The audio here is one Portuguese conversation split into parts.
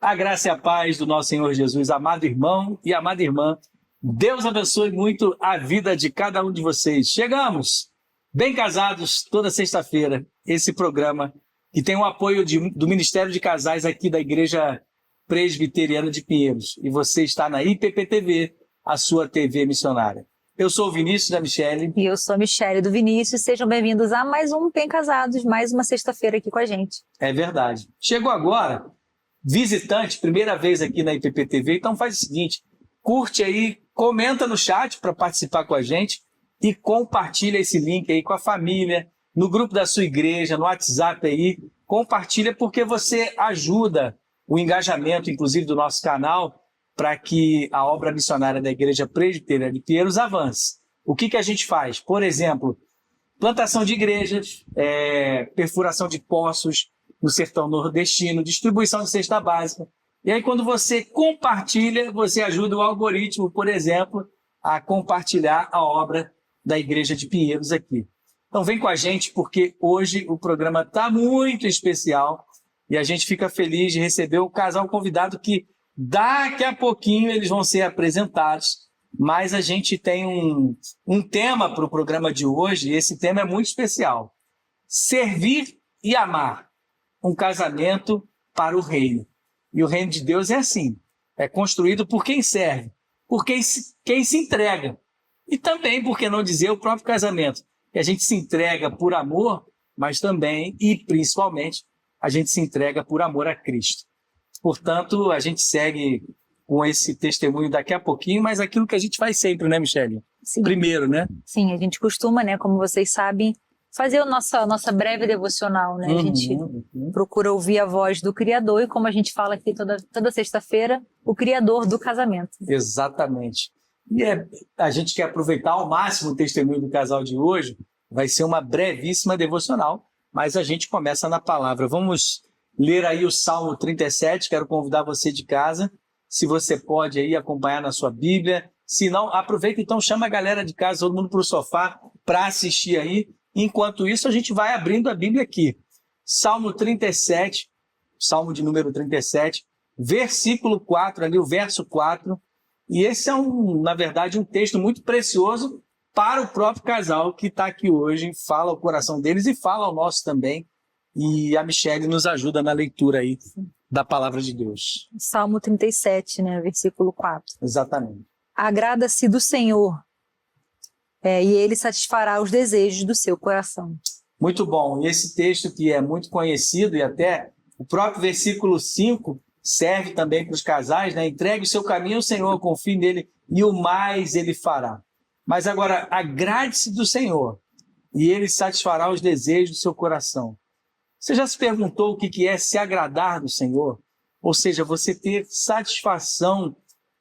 A graça e a paz do nosso Senhor Jesus, amado irmão e amada irmã. Deus abençoe muito a vida de cada um de vocês. Chegamos, bem casados, toda sexta-feira, esse programa que tem o apoio do Ministério de Casais aqui da Igreja Presbiteriana de Pinheiros. E você está na IPPTV, a sua TV missionária. Eu sou o Vinícius da Michele. E eu sou a Michele do Vinícius. Sejam bem-vindos a mais um Bem Casados, mais uma sexta-feira aqui com a gente. É verdade. Chegou agora, visitante, primeira vez aqui na IPPTV, então faz o seguinte, curte aí, comenta no chat para participar com a gente e compartilha esse link aí com a família, no grupo da sua igreja, no WhatsApp aí, compartilha porque você ajuda o engajamento, inclusive, do nosso canal para que a obra missionária da Igreja Presbiteriana de Pinheiros avance. O que a gente faz? Por exemplo, plantação de igrejas, perfuração de poços no sertão nordestino, distribuição de cesta básica. E aí, quando você compartilha, você ajuda o algoritmo, por exemplo, a compartilhar a obra da Igreja de Pinheiros aqui. Então, vem com a gente, porque hoje o programa está muito especial e a gente fica feliz de receber o casal convidado que daqui a pouquinho eles vão ser apresentados, mas a gente tem um tema para o programa de hoje e esse tema é muito especial. Servir e amar. Um casamento para o reino. E o reino de Deus é assim, é construído por quem serve, por quem se entrega. E também, por que não dizer, o próprio casamento, que a gente se entrega por amor, mas também e principalmente a gente se entrega por amor a Cristo. Portanto, a gente segue com esse testemunho daqui a pouquinho, mas aquilo que a gente faz sempre, né, Michele? Sim. Primeiro, né? Sim, a gente costuma, né, como vocês sabem, fazer a nossa breve devocional, né? A gente procura ouvir a voz do Criador e, como a gente fala aqui toda sexta-feira, o Criador do casamento. Exatamente. E a gente quer aproveitar ao máximo o testemunho do casal de hoje, vai ser uma brevíssima devocional, mas a gente começa na palavra. Vamos ler aí o Salmo 37, quero convidar você de casa, se você pode aí acompanhar na sua Bíblia, se não, aproveita então, chama a galera de casa, todo mundo para o sofá, para assistir aí. Enquanto isso, a gente vai abrindo a Bíblia aqui. Salmo 37, Salmo de número 37, versículo 4, ali o verso 4. E esse é, na verdade, um texto muito precioso para o próprio casal que está aqui hoje, fala ao coração deles e fala ao nosso também. E a Michele nos ajuda na leitura aí da palavra de Deus. Salmo 37, né, versículo 4. Exatamente. Agrada-se do Senhor, e Ele satisfará os desejos do seu coração. Muito bom. E esse texto que é muito conhecido e até o próprio versículo 5 serve também para os casais, né? Entregue o seu caminho ao Senhor, confie nele e o mais Ele fará. Mas agora, agrade-se do Senhor e Ele satisfará os desejos do seu coração. Você já se perguntou o que é se agradar do Senhor? Ou seja, você ter satisfação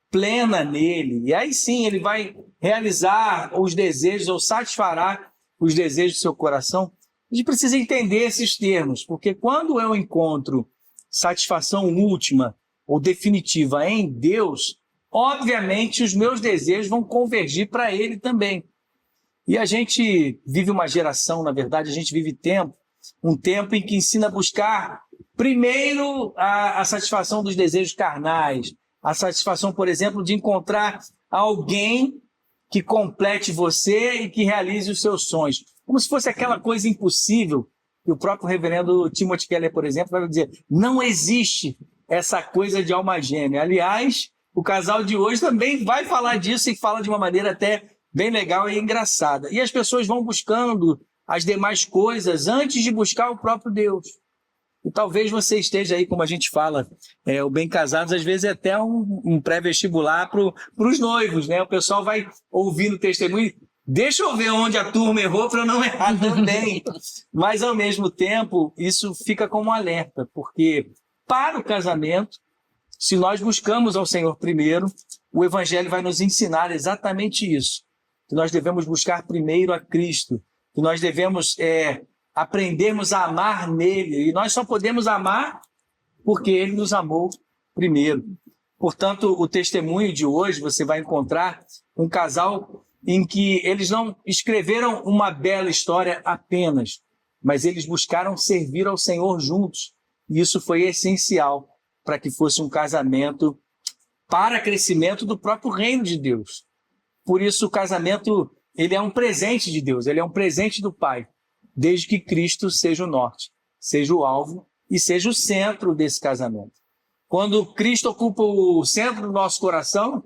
plena nele. E aí sim, ele vai realizar os desejos ou satisfará os desejos do seu coração. A gente precisa entender esses termos, porque quando eu encontro satisfação última ou definitiva em Deus, obviamente os meus desejos vão convergir para ele também. E a gente vive uma geração, na verdade, a gente vive um tempo em que ensina a buscar primeiro a satisfação dos desejos carnais, a satisfação, por exemplo, de encontrar alguém que complete você e que realize os seus sonhos. Como se fosse aquela coisa impossível que o próprio reverendo Timothy Keller, por exemplo, vai dizer, não existe essa coisa de alma gêmea. Aliás, o casal de hoje também vai falar disso e fala de uma maneira até bem legal e engraçada. E as pessoas vão buscando as demais coisas antes de buscar o próprio Deus. E talvez você esteja aí, como a gente fala, o Bem Casados, às vezes é até um pré-vestibular para os noivos, né? O pessoal vai ouvindo o testemunho, deixa eu ver onde a turma errou para eu não errar também. Mas, ao mesmo tempo, isso fica como um alerta, porque para o casamento, se nós buscamos ao Senhor primeiro, o Evangelho vai nos ensinar exatamente isso, que nós devemos buscar primeiro a Cristo, que nós devemos aprendermos a amar nele. E nós só podemos amar porque ele nos amou primeiro. Portanto, o testemunho de hoje, você vai encontrar um casal em que eles não escreveram uma bela história apenas, mas eles buscaram servir ao Senhor juntos. E isso foi essencial para que fosse um casamento para crescimento do próprio reino de Deus. Por isso o casamento, ele é um presente de Deus, ele é um presente do Pai, desde que Cristo seja o norte, seja o alvo e seja o centro desse casamento. Quando Cristo ocupa o centro do nosso coração,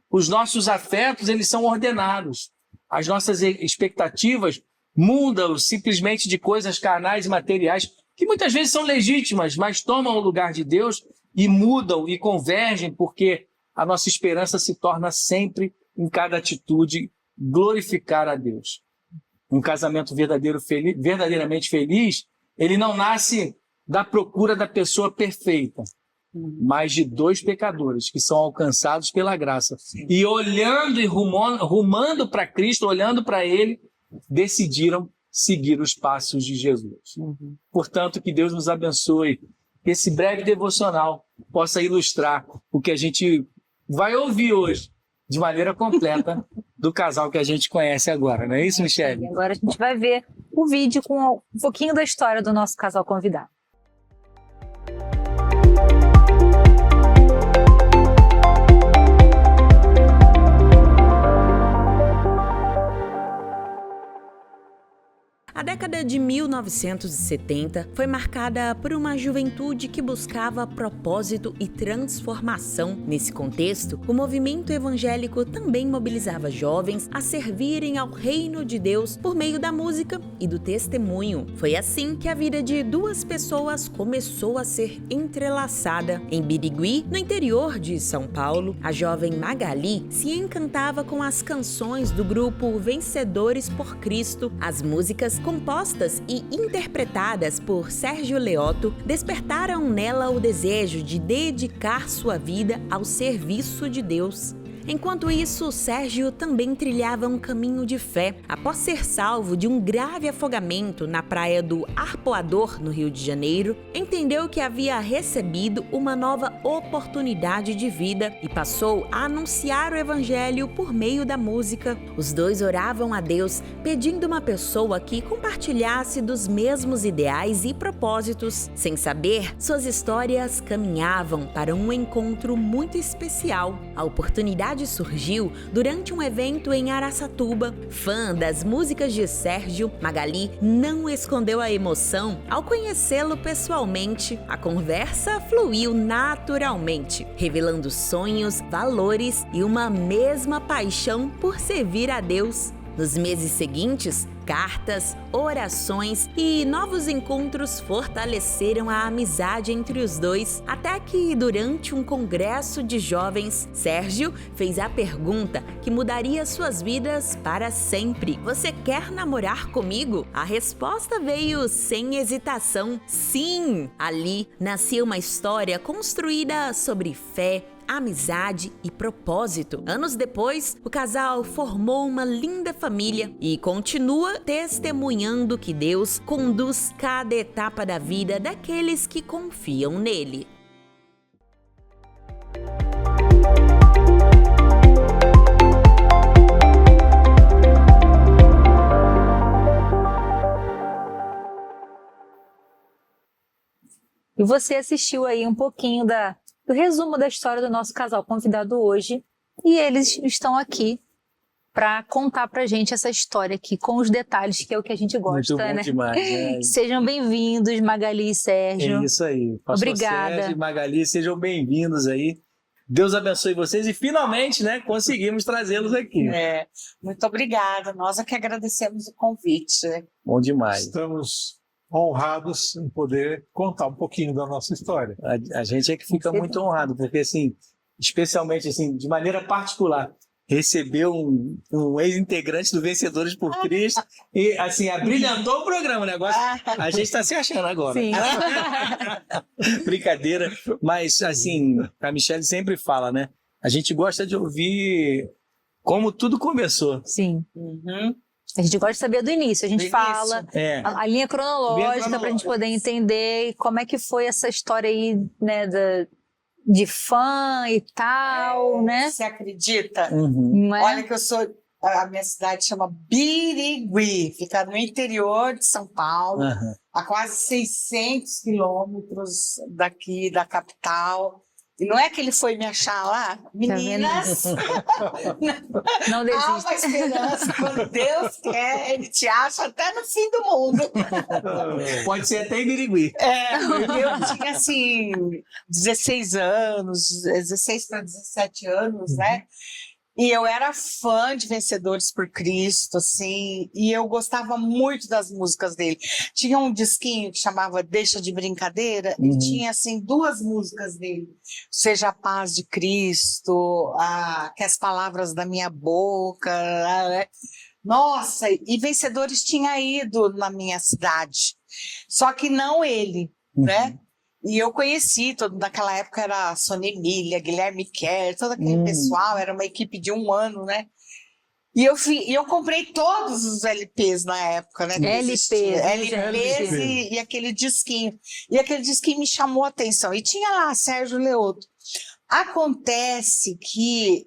os nossos afetos, eles são ordenados. As nossas expectativas mudam simplesmente de coisas carnais e materiais, que muitas vezes são legítimas, mas tomam o lugar de Deus e mudam e convergem, porque a nossa esperança se torna sempre, em cada atitude, glorificar a Deus. Um casamento verdadeiramente feliz, ele não nasce da procura da pessoa perfeita, mas de dois pecadores que são alcançados pela graça. E olhando e rumando para Cristo, olhando para Ele, decidiram seguir os passos de Jesus. Portanto, que Deus nos abençoe, que esse breve devocional possa ilustrar o que a gente vai ouvir hoje, de maneira completa, do casal que a gente conhece agora. Não é isso, Michele? Agora a gente vai ver o vídeo com um pouquinho da história do nosso casal convidado. A década de 1970 foi marcada por uma juventude que buscava propósito e transformação. Nesse contexto, o movimento evangélico também mobilizava jovens a servirem ao reino de Deus por meio da música e do testemunho. Foi assim que a vida de duas pessoas começou a ser entrelaçada. Em Birigui, no interior de São Paulo, a jovem Magali se encantava com as canções do grupo Vencedores por Cristo. As músicas compostas e interpretadas por Sérgio Leoto, despertaram nela o desejo de dedicar sua vida ao serviço de Deus. Enquanto isso, Sérgio também trilhava um caminho de fé. Após ser salvo de um grave afogamento na praia do Arpoador, no Rio de Janeiro, entendeu que havia recebido uma nova oportunidade de vida e passou a anunciar o evangelho por meio da música. Os dois oravam a Deus, pedindo uma pessoa que compartilhasse dos mesmos ideais e propósitos. Sem saber, suas histórias caminhavam para um encontro muito especial. A oportunidade surgiu durante um evento em Araçatuba. Fã das músicas de Sérgio, Magali não escondeu a emoção ao conhecê-lo pessoalmente. A conversa fluiu naturalmente, revelando sonhos, valores e uma mesma paixão por servir a Deus. Nos meses seguintes, cartas, orações e novos encontros fortaleceram a amizade entre os dois, até que, durante um congresso de jovens, Sérgio fez a pergunta que mudaria suas vidas para sempre: "Você quer namorar comigo?" A resposta veio sem hesitação: sim! Ali nascia uma história construída sobre fé, amizade e propósito. Anos depois, o casal formou uma linda família e continua testemunhando que Deus conduz cada etapa da vida daqueles que confiam nele. E você assistiu aí um pouquinho do resumo da história do nosso casal convidado hoje, e eles estão aqui para contar pra gente essa história aqui, com os detalhes, que é o que a gente gosta, muito bom, né? Demais. Sejam bem-vindos, Magali e Sérgio. É isso aí. Pastor Obrigada. Sérgio e Magali, sejam bem-vindos aí. Deus abençoe vocês e finalmente, né, conseguimos trazê-los aqui. Muito obrigada. Nós é que agradecemos o convite. Bom demais. Estamos honrados em poder contar um pouquinho da nossa história. A gente é que fica muito honrado, porque, assim, especialmente, assim, de maneira particular, receber um ex-integrante do Vencedores por Cristo e, assim, abrilhantou o programa, o negócio. A gente está se achando agora. Sim. Brincadeira. Mas, assim, a Michele sempre fala, né? A gente gosta de ouvir como tudo começou. Sim. Uhum. A gente gosta de saber do início. A gente fala a linha cronológica para a gente poder entender como é que foi essa história aí, né, de fã e tal, né? Você acredita? Uhum. Não é? Olha que a minha cidade chama Birigui, fica no interior de São Paulo. Uhum. a quase 600 quilômetros daqui da capital. E não é que ele foi me achar lá? Meninas, Não há desista. uma esperança. Quando Deus quer, ele te acha até no fim do mundo. Pode ser até em Birigui. Eu tinha, assim, 16 anos, 16 para 17 anos, né? E eu era fã de Vencedores por Cristo, assim, e eu gostava muito das músicas dele. Tinha um disquinho que chamava Deixa de Brincadeira, e tinha, assim, 2 músicas dele. Seja a Paz de Cristo, Que as Palavras da Minha Boca. Nossa, e Vencedores tinha ido na minha cidade, só que não ele, né? E eu conheci, naquela época era Sônia Emília, Guilherme Kerr, todo aquele pessoal, era uma equipe de 1 ano, né? E eu comprei todos os LPs na época, né? LPs e aquele disquinho. E aquele disquinho me chamou a atenção. E tinha lá Sérgio Leoto. Acontece que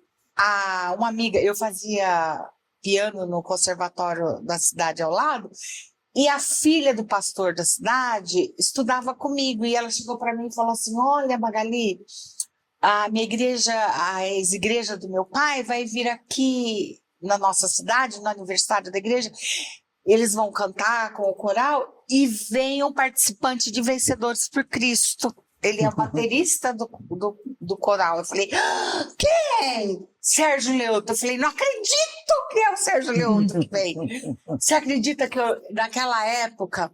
uma amiga, eu fazia piano no conservatório da cidade ao lado, e a filha do pastor da cidade estudava comigo, e ela chegou para mim e falou assim: olha, Magali, a minha igreja, a ex-igreja do meu pai vai vir aqui na nossa cidade, no aniversário da igreja, eles vão cantar com o coral, e venham participante de Vencedores por Cristo. Ele é o baterista do coral. Eu falei: quem? Sérgio Leoto. Eu falei: não acredito que é o Sérgio Leoto que vem. Você acredita que naquela época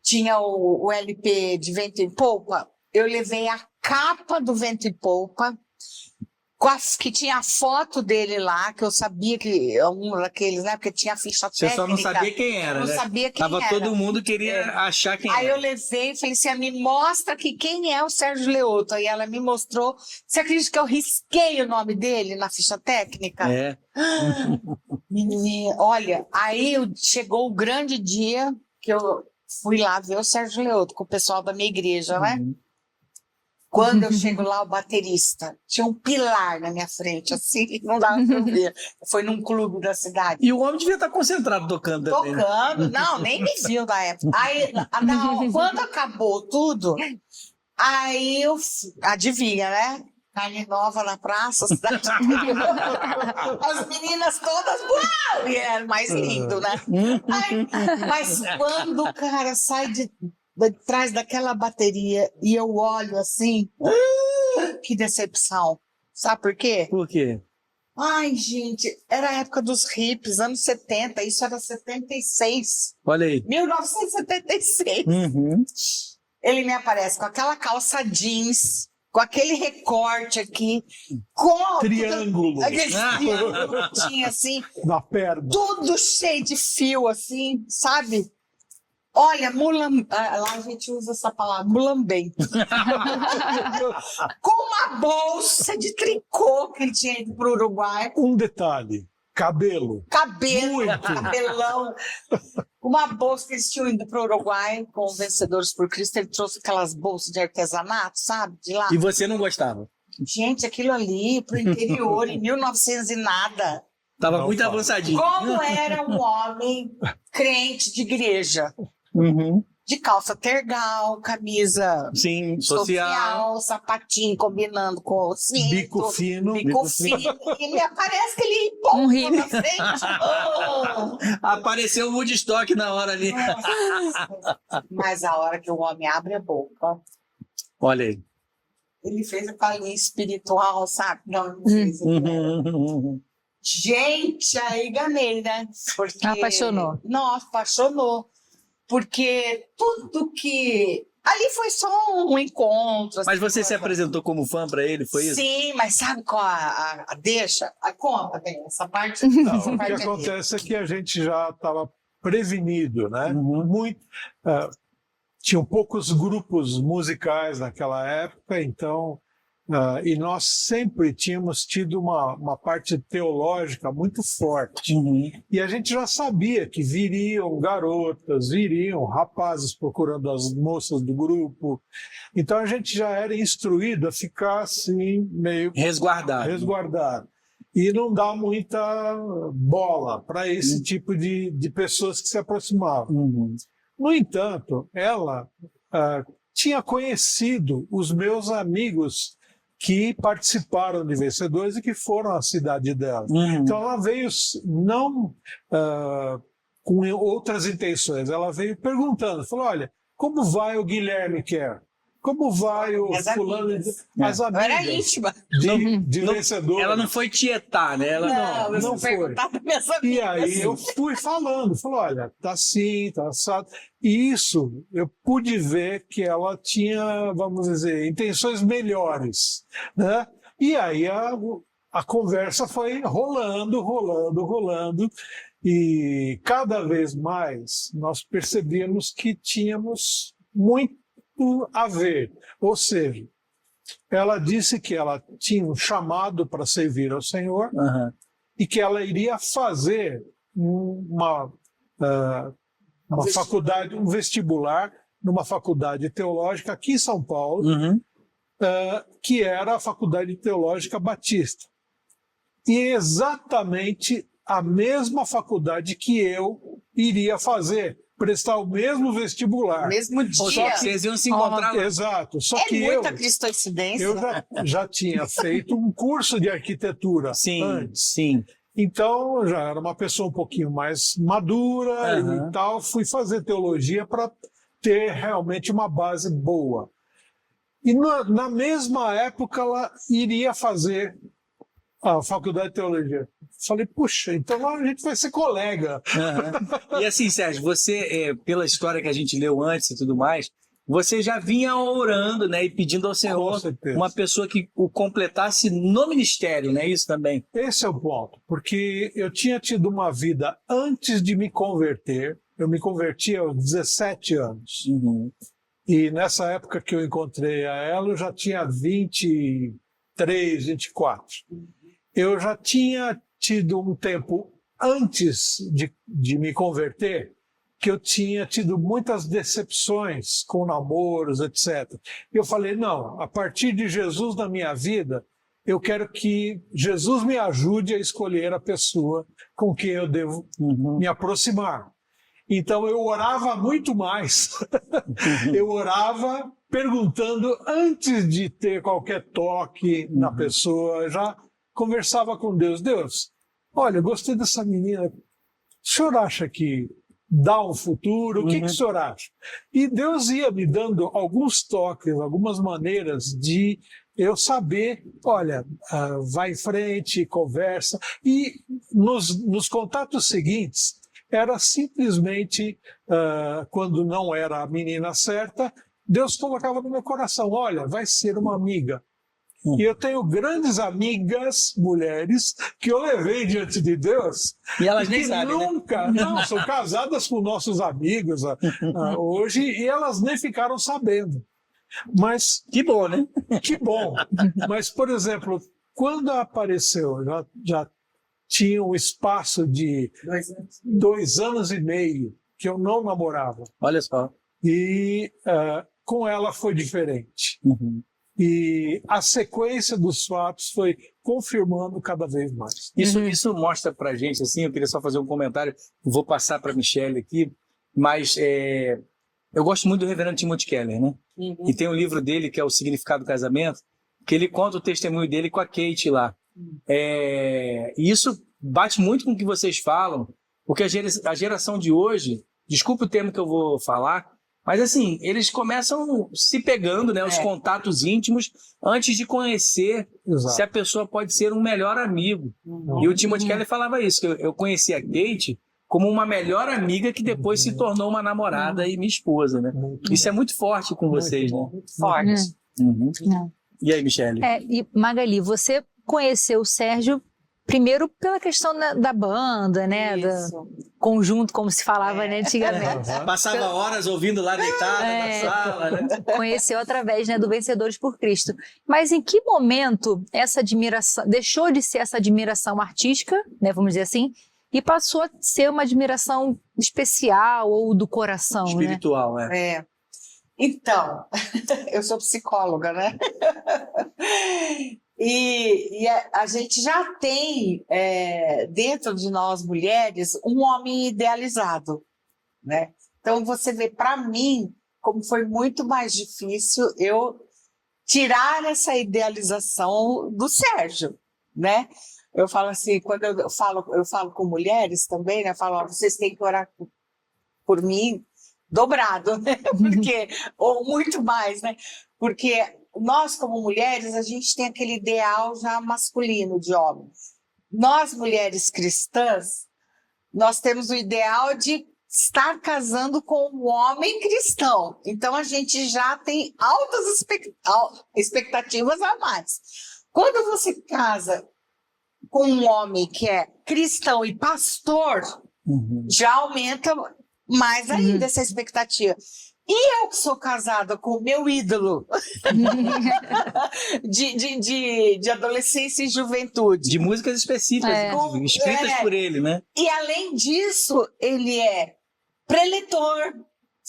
tinha o LP de Vento em Polpa? Eu levei a capa do Vento em Polpa, que tinha a foto dele lá, que eu sabia que um daqueles, né? Porque tinha a ficha técnica. Você só não sabia quem era, não né? sabia quem Tava era. Todo mundo queria achar quem Aí era. eu levei e falei assim: me mostra que quem é o Sérgio Leoto. Aí ela me mostrou. Você acredita que eu risquei o nome dele na ficha técnica? É. Menina, olha, aí chegou o grande dia que eu fui lá ver o Sérgio Leoto com o pessoal da minha igreja, né? Quando eu chego lá, o baterista tinha um pilar na minha frente, assim, não dava pra eu ver. Foi num clube da cidade. E o homem devia estar concentrado tocando também. Tocando, não, nem me viu da época. Aí, quando acabou tudo, aí eu, adivinha, né? Carne nova na praça, cidade. As meninas todas, uau! E era mais lindo, né? Aí, mas quando o cara sai de trás daquela bateria e eu olho assim, que decepção. Sabe por quê? Por quê? Ai, gente, era a época dos hippies, anos 70, isso era 76. Olha aí. 1976. Uhum. Ele me aparece com aquela calça jeans, com aquele recorte aqui, com Triângulo. aquele triângulo que tinha assim, Na perna. tudo cheio de fio, assim, sabe? Olha, lá a gente usa essa palavra, mulambento. Com uma bolsa de tricô que ele tinha ido para o Uruguai. Um detalhe: cabelo. Muito. Cabelão. Uma bolsa que eles tinham ido para o Uruguai com Vencedores por Cristo. Ele trouxe aquelas bolsas de artesanato, sabe? De lá. E você não gostava? Gente, aquilo ali pro interior, em 1900 e nada. Tava Não muito fala. avançadinho. Como era um homem crente de igreja? Uhum. De calça tergal, camisa Sim, social. sapatinho combinando com o cinto. Bico fino. Bico fino. E me aparece que ele empolga hippie. na frente. Oh! Apareceu o Woodstock na hora ali. Mas a hora que o homem abre a boca, Olha aí. ele fez a palhinha espiritual, sabe? Não fez. Uhum. Gente, aí ganhei, né? Porque... Apaixonou. Nossa, apaixonou. Porque tudo que... Ali foi só um encontro. Mas você assim, se apresentou como fã pra ele, foi isso? Sim, mas sabe qual a deixa? A conta, bem, essa parte... Não, essa o que parte é acontece é que a gente já estava prevenido, né? Uhum. Tinham poucos grupos musicais naquela época, então, e nós sempre tínhamos tido uma parte teológica muito forte. Uhum. E a gente já sabia que viriam garotas, viriam rapazes procurando as moças do grupo. Então a gente já era instruído a ficar assim, meio resguardado. E não dá muita bola para esse tipo de pessoas que se aproximavam. Uhum. No entanto, ela tinha conhecido os meus amigos que participaram de Vencedores e que foram à cidade dela. Então ela veio não com outras intenções, ela veio perguntando, falou, olha, como vai o Guilherme Kerr? Como vai o fulano? As amigas. Eu era íntima. De Vencedores. Ela não foi tietar, né? Ela não foi. E aí eu fui falando, olha, tá assim, tá assado. E isso, eu pude ver que ela tinha, vamos dizer, intenções melhores, né? E aí a conversa foi rolando, e cada vez mais nós percebíamos que tínhamos muito a ver. Ou seja, ela disse que ela tinha um chamado para servir ao Senhor e que ela iria fazer uma faculdade, um vestibular numa faculdade teológica aqui em São Paulo, que era a Faculdade Teológica Batista. E exatamente a mesma faculdade que eu iria fazer, prestar o mesmo vestibular. Mesmo dia. Só que vocês iam se encontrar lá. Exato. Só É que muita cristoincidência. eu já tinha feito um curso de arquitetura antes. Sim. Então, eu já era uma pessoa um pouquinho mais madura e tal. Fui fazer teologia para ter realmente uma base boa. E na mesma época, ela iria fazer a faculdade de teologia. Falei, puxa, então a gente vai ser colega. E assim, Sérgio, você, pela história que a gente leu antes e tudo mais, você já vinha orando, né, e pedindo ao Senhor uma pessoa que o completasse no ministério, não é isso também? Esse é o ponto, porque eu tinha tido uma vida antes de me converter. Eu me converti aos 17 anos. E nessa época que eu encontrei a ela, eu já tinha 23, 24. Eu já tinha tido um tempo antes de me converter, que eu tinha tido muitas decepções com namoros, etc. E eu falei, não, a partir de Jesus na minha vida, eu quero que Jesus me ajude a escolher a pessoa com quem eu devo me aproximar. Então eu orava muito mais. Eu orava perguntando antes de ter qualquer toque na pessoa, já conversava com Deus. Deus, olha, gostei dessa menina. O senhor acha que dá um futuro? O que o senhor acha? E Deus ia me dando alguns toques, algumas maneiras de eu saber, olha, vai em frente, conversa. E nos contatos seguintes, era simplesmente, quando não era a menina certa, Deus colocava no meu coração, olha, vai ser uma amiga. E eu tenho grandes amigas, mulheres, que eu levei diante de Deus. E elas nem sabem, nunca, não, são casadas com nossos amigos hoje, e elas nem ficaram sabendo. Mas que bom, né? Que bom. Mas, por exemplo, quando apareceu, já tinha um espaço de 2 anos e meio que eu não namorava. Olha só. E com ela foi diferente. E a sequência dos fatos foi confirmando cada vez mais. Isso mostra pra gente, assim, eu queria só fazer um comentário, vou passar para a Michelle aqui, mas eu gosto muito do reverendo Timothy Keller, né? E tem um livro dele, que é O Significado do Casamento, que ele conta o testemunho dele com a Kate lá. E isso bate muito com o que vocês falam, porque a geração de hoje, desculpe o termo que eu vou falar, mas assim, eles começam se pegando, né, os contatos íntimos, antes de conhecer se a pessoa pode ser um melhor amigo. E o Timothy Keller falava isso, que eu conheci a Kate como uma melhor amiga que depois se tornou uma namorada e minha esposa, né? Isso é muito forte com vocês, né? Muito forte. E aí, Michelle? E Magali, você conheceu o Sérgio primeiro pela questão da banda, né? Do conjunto, como se falava né, antigamente. Passava horas ouvindo lá deitada na sala, né? Conheceu através do Vencedores por Cristo. Mas em que momento essa admiração deixou de ser essa admiração artística, né, vamos dizer assim, e passou a ser uma admiração especial ou do coração, espiritual, né? Então, eu sou psicóloga, né? E a gente já tem dentro de nós mulheres um homem idealizado, né? Então, você vê, para mim, como foi muito mais difícil eu tirar essa idealização do Sérgio, né? Eu falo assim, quando eu falo com mulheres também, né? Eu falo, ó, vocês têm que orar por mim dobrado, né? Porque, ou muito mais, né? Porque nós, como mulheres, a gente tem aquele ideal já masculino de homem. Nós, mulheres cristãs, nós temos o ideal de estar casando com um homem cristão. Então, a gente já tem altas expectativas a mais. Quando você casa com um homem que é cristão e pastor, já aumenta mais ainda essa expectativa. E eu que sou casada com o meu ídolo de adolescência e juventude. De músicas específicas, escritas por ele, né? E além disso, ele é preletor,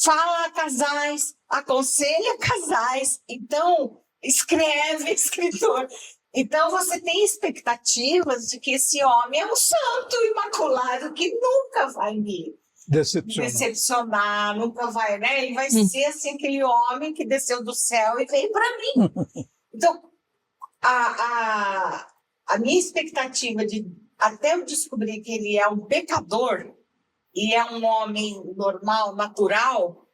fala a casais, aconselha casais, então escreve, escritor. Então você tem expectativas de que esse homem é um santo imaculado que nunca vai me decepcionar, nunca vai, né? Ele vai ser assim, aquele homem que desceu do céu e veio para mim. Então, a minha expectativa de até eu descobrir que ele é um pecador e é um homem normal, natural,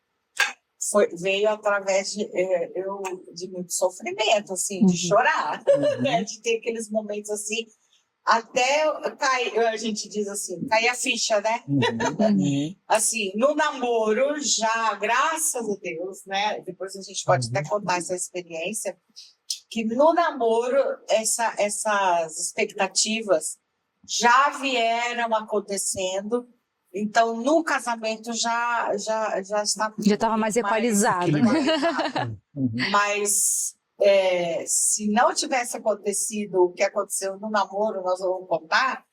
veio através de muito sofrimento, assim, de chorar, né? De ter aqueles momentos assim, até cair, a gente diz assim, cair a ficha, né? Assim, no namoro, já, graças a Deus, né? Depois a gente pode até contar essa experiência, que no namoro, essas expectativas já vieram acontecendo. Então, no casamento já estava mais equalizado. Mas se não tivesse acontecido o que aconteceu no namoro, nós vamos contar,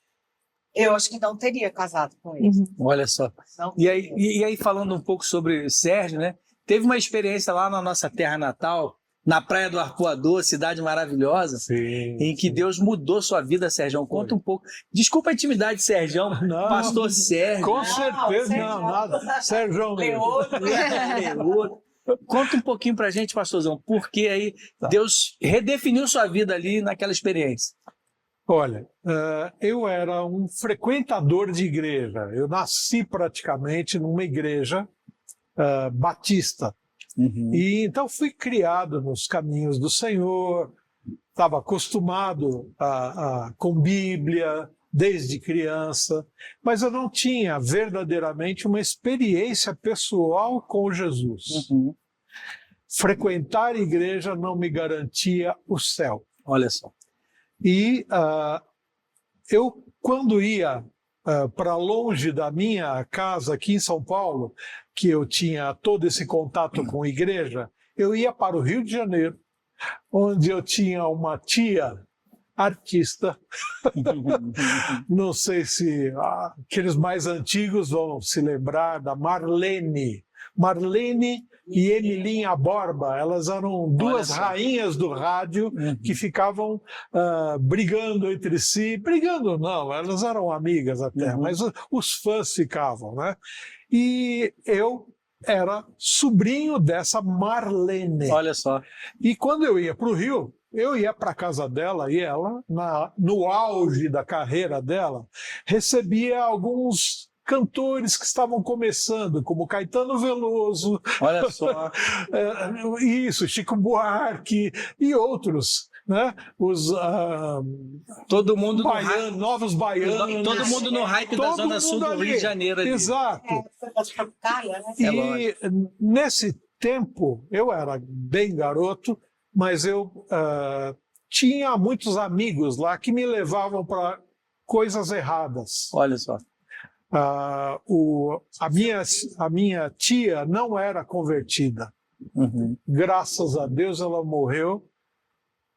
eu acho que não teria casado com ele. Olha só. E aí, falando um pouco sobre Sérgio, né? Teve uma experiência lá na nossa terra natal, na Praia do Arpoador, cidade maravilhosa, em que Deus mudou sua vida, Sérgio. Conta um pouco. Desculpa a intimidade, Sérgio, pastor Sérgio. Com certeza, não, nada. Sérgio Leandro. Conta um pouquinho pra gente, pastorzão, porque aí Deus redefiniu sua vida ali naquela experiência. Olha, eu era um frequentador de igreja. Eu nasci praticamente numa igreja batista. E então fui criado nos caminhos do Senhor, estava acostumado com Bíblia desde criança, mas eu não tinha verdadeiramente uma experiência pessoal com Jesus. Frequentar a igreja não me garantia o céu. Olha só. E eu, quando ia para longe da minha casa aqui em São Paulo, que eu tinha todo esse contato com a igreja, eu ia para o Rio de Janeiro, onde eu tinha uma tia artista. Não sei se aqueles mais antigos vão se lembrar da Marlene. Marlene e Emilinha Borba, elas eram duas rainhas do rádio que ficavam brigando entre si. Brigando não, elas eram amigas até, mas os fãs ficavam, né? E eu era sobrinho dessa Marlene. Olha só. E quando eu ia para o Rio, eu ia para a casa dela e ela, no auge da carreira dela, recebia alguns cantores que estavam começando, como Caetano Veloso, olha só, Chico Buarque e outros, né? Todo mundo novos baianos, todo mundo no hype da Zona Sul do Rio de Janeiro. Ali. Exato. E nesse tempo eu era bem garoto, mas eu tinha muitos amigos lá que me levavam para coisas erradas. Olha só. A minha tia não era convertida. Graças a Deus ela morreu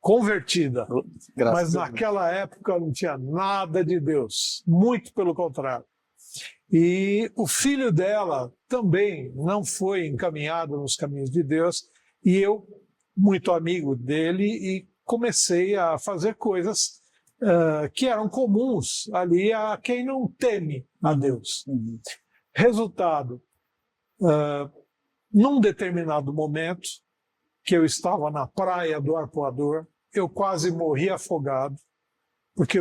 convertida. Mas naquela época não tinha nada de Deus. Muito pelo contrário. E o filho dela também não foi encaminhado nos caminhos de Deus. E eu, muito amigo dele, e comecei a fazer coisas que eram comuns ali a quem não teme a Deus. Resultado, Num determinado momento, que eu estava na praia do Arpoador, eu quase morri afogado, porque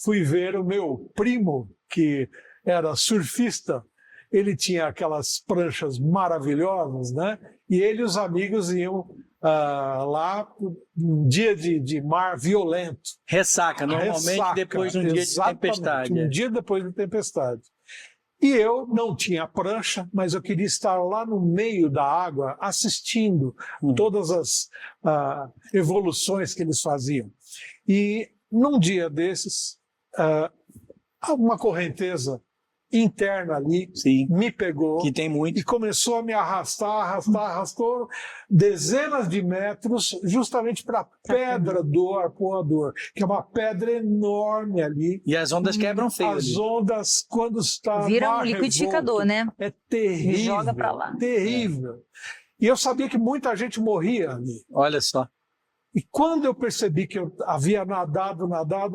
fui ver o meu primo, que era surfista. Ele tinha aquelas pranchas maravilhosas, né? E ele e os amigos iam lá um dia de mar violento. Ressaca, normalmente depois de um dia de tempestade. Um dia depois de tempestade. E eu não tinha prancha, mas eu queria estar lá no meio da água assistindo todas as evoluções que eles faziam. E num dia desses, uma correnteza interna ali, sim, me pegou, que tem muito, e começou a me arrastou dezenas de metros justamente para a pedra do Arpoador, que é uma pedra enorme ali. E as ondas quebram feio. As ondas, quando está vira um liquidificador, né? É terrível. E joga para lá. Terrível. E eu sabia que muita gente morria ali. Olha só. E quando eu percebi que eu havia nadado,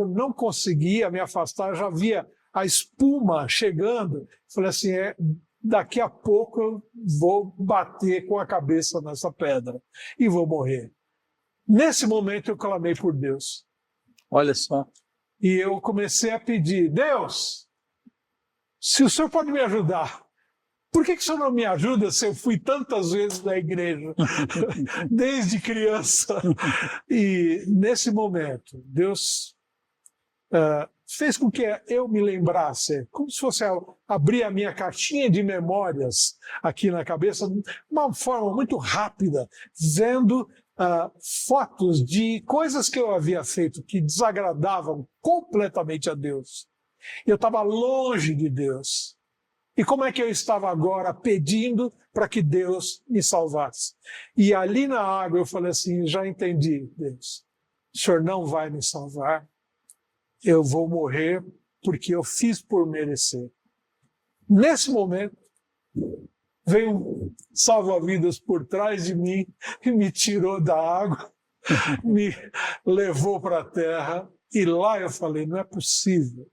não conseguia me afastar, já via a espuma chegando, falei assim, daqui a pouco eu vou bater com a cabeça nessa pedra e vou morrer. Nesse momento eu clamei por Deus. Olha só. E eu comecei a pedir, Deus, se o Senhor pode me ajudar, por que o Senhor não me ajuda se eu fui tantas vezes na igreja, desde criança? E nesse momento, Deus fez com que eu me lembrasse, como se fosse abrir a minha caixinha de memórias aqui na cabeça, de uma forma muito rápida, vendo fotos de coisas que eu havia feito que desagradavam completamente a Deus. Eu estava longe de Deus. E como é que eu estava agora pedindo para que Deus me salvasse? E ali na água eu falei assim, já entendi, Deus, o Senhor não vai me salvar. Eu vou morrer porque eu fiz por merecer. Nesse momento, veio um salva-vidas por trás de mim e me tirou da água, me levou para a terra. E lá eu falei, não é possível.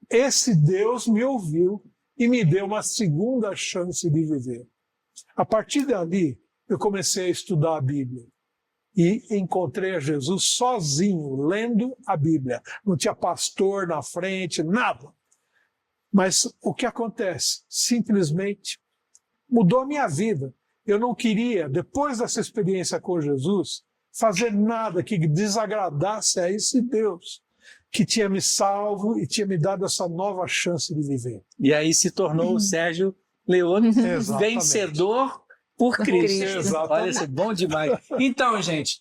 Esse Deus me ouviu e me deu uma segunda chance de viver. A partir dali, eu comecei a estudar a Bíblia. E encontrei a Jesus sozinho, lendo a Bíblia. Não tinha pastor na frente, nada. Mas o que acontece? Simplesmente mudou a minha vida. Eu não queria, depois dessa experiência com Jesus, fazer nada que desagradasse a esse Deus que tinha me salvo e tinha me dado essa nova chance de viver. E aí se tornou o Sérgio Leone, vencedor por Cristo. Olha, isso é bom demais. Então, gente,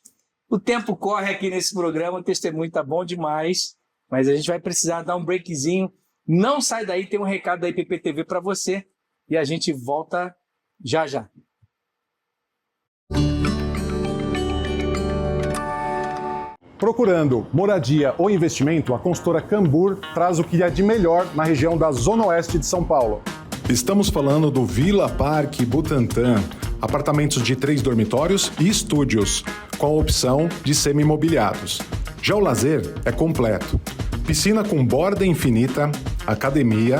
o tempo corre aqui nesse programa, o testemunho tá bom demais, mas a gente vai precisar dar um breakzinho. Não sai daí, tem um recado da IPPTV para você e a gente volta já já. Procurando moradia ou investimento, a consultora Cambur traz o que há de melhor na região da Zona Oeste de São Paulo. Estamos falando do Vila Parque Butantã. Apartamentos de 3 dormitórios e estúdios, com a opção de semi-imobiliados. Já o lazer é completo. Piscina com borda infinita, academia,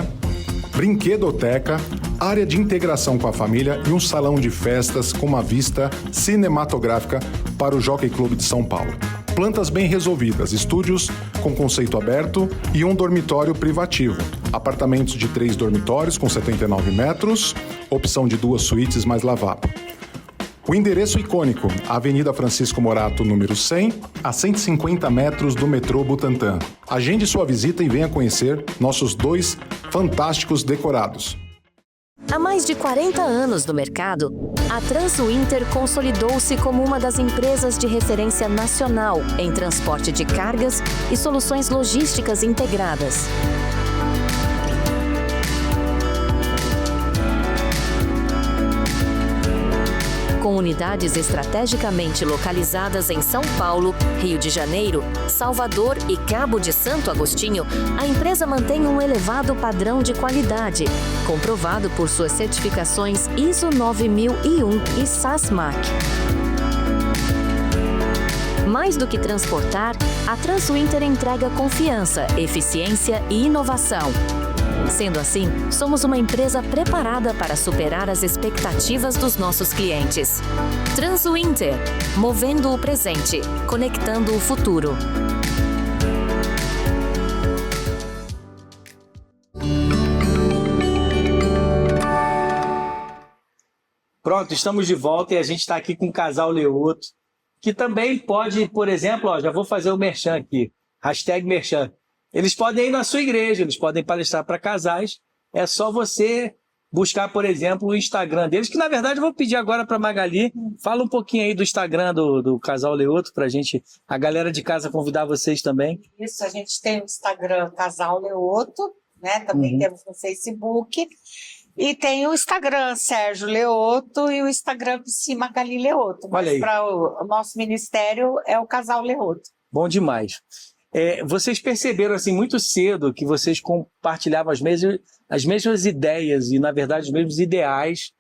brinquedoteca, área de integração com a família e um salão de festas com uma vista cinematográfica para o Jockey Club de São Paulo. Plantas bem resolvidas, estúdios com conceito aberto e um dormitório privativo. Apartamentos de 3 dormitórios com 79 metros, opção de 2 suítes mais lavabo. O endereço icônico, Avenida Francisco Morato, número 100, a 150 metros do metrô Butantã. Agende sua visita e venha conhecer nossos 2 fantásticos decorados. Há mais de 40 anos no mercado, a Transwinter consolidou-se como uma das empresas de referência nacional em transporte de cargas e soluções logísticas integradas. Com unidades estrategicamente localizadas em São Paulo, Rio de Janeiro, Salvador e Cabo de Santo Agostinho, a empresa mantém um elevado padrão de qualidade, comprovado por suas certificações ISO 9001 e SASMAC. Mais do que transportar, a Transwinter entrega confiança, eficiência e inovação. Sendo assim, somos uma empresa preparada para superar as expectativas dos nossos clientes. Transwinter, movendo o presente, conectando o futuro. Pronto, estamos de volta e a gente está aqui com o casal Leoto, que também pode, por exemplo, ó, já vou fazer o merchan aqui, #merchan. Eles podem ir na sua igreja, eles podem palestrar para casais, é só você buscar, por exemplo, o Instagram deles, que na verdade eu vou pedir agora para a Magali, fala um pouquinho aí do Instagram do casal Leoto, para a galera de casa convidar vocês também. Isso, a gente tem o Instagram Casal Leoto, né? Também temos no Facebook. E tem o Instagram Sérgio Leoto e o Instagram Psi Magali Leoto. Mas para o nosso ministério é o Casal Leoto. Bom demais. Vocês perceberam assim muito cedo que vocês compartilhavam as mesmas ideias e, na verdade, os mesmos ideais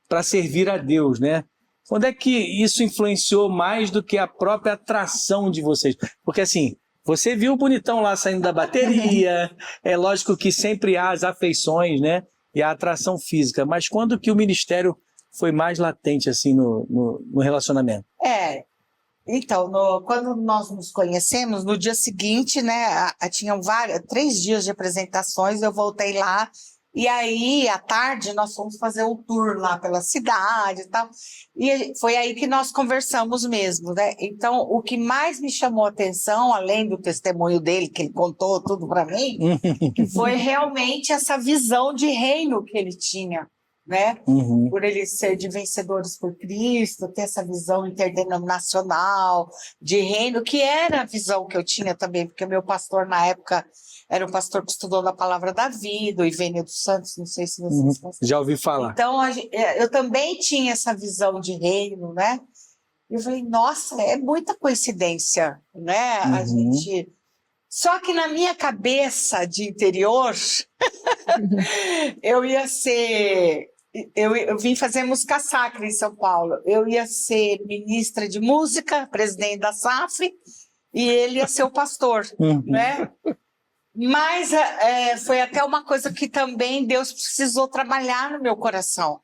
para servir a Deus, né? Quando é que isso influenciou mais do que a própria atração de vocês? Porque assim, você viu o bonitão lá saindo da bateria, é lógico que sempre há as afeições, né? E a atração física, mas quando que o ministério foi mais latente assim no relacionamento? Então, quando nós nos conhecemos, no dia seguinte, né, tinham 3 dias de apresentações, eu voltei lá, e aí, à tarde, nós fomos fazer um tour lá pela cidade e tal, e foi aí que nós conversamos mesmo, né? Então, o que mais me chamou a atenção, além do testemunho dele, que ele contou tudo para mim, foi realmente essa visão de reino que ele tinha, né? Por ele ser de Vencedores por Cristo, ter essa visão interdenominacional de reino, que era a visão que eu tinha também, porque o meu pastor na época era um pastor que estudou na Palavra da Vida, o Ivênio dos Santos, não sei se vocês conhecem. Já ouvi falar. Então, eu também tinha essa visão de reino, né? E eu falei, nossa, é muita coincidência, né? A gente... Só que na minha cabeça de interior, eu ia ser... Eu vim fazer música sacra em São Paulo. Eu ia ser ministra de música, presidente da SAF, e ele ia ser o pastor, né? Mas foi até uma coisa que também Deus precisou trabalhar no meu coração.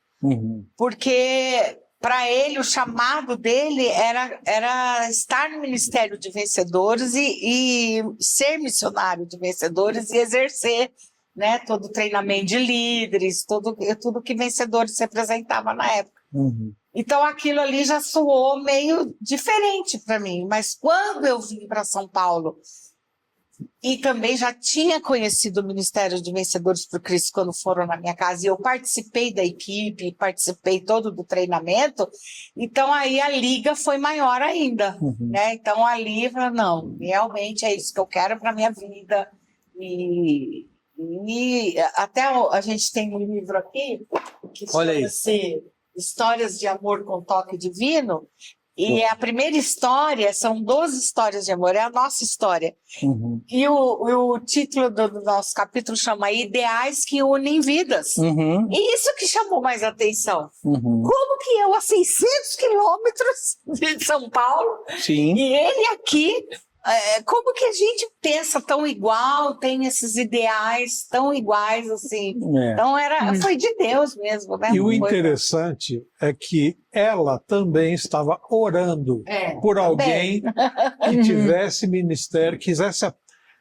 Porque para ele, o chamado dele era estar no Ministério de Vencedores e ser missionário de Vencedores e exercer, né, todo o treinamento de líderes, tudo que Vencedores representava na época. Então aquilo ali já soou meio diferente para mim. Mas quando eu vim para São Paulo e também já tinha conhecido o Ministério de Vencedores por Cristo quando foram na minha casa, e eu participei da equipe, participei todo do treinamento, então aí a liga foi maior ainda, né? Então ali eu falei, não, realmente é isso que eu quero para minha vida. E até a gente tem um livro aqui que chama-se Histórias de Amor com Toque Divino. E a primeira história, são 12 histórias de amor, é a nossa história. E o título do nosso capítulo chama Ideais que Unem Vidas. E isso que chamou mais atenção. Como que eu, a 600 quilômetros de São Paulo, e ele aqui, como que a gente pensa tão igual, tem esses ideais tão iguais, assim. Então foi de Deus mesmo, né? E o interessante é que ela também estava orando por alguém que tivesse ministério, quisesse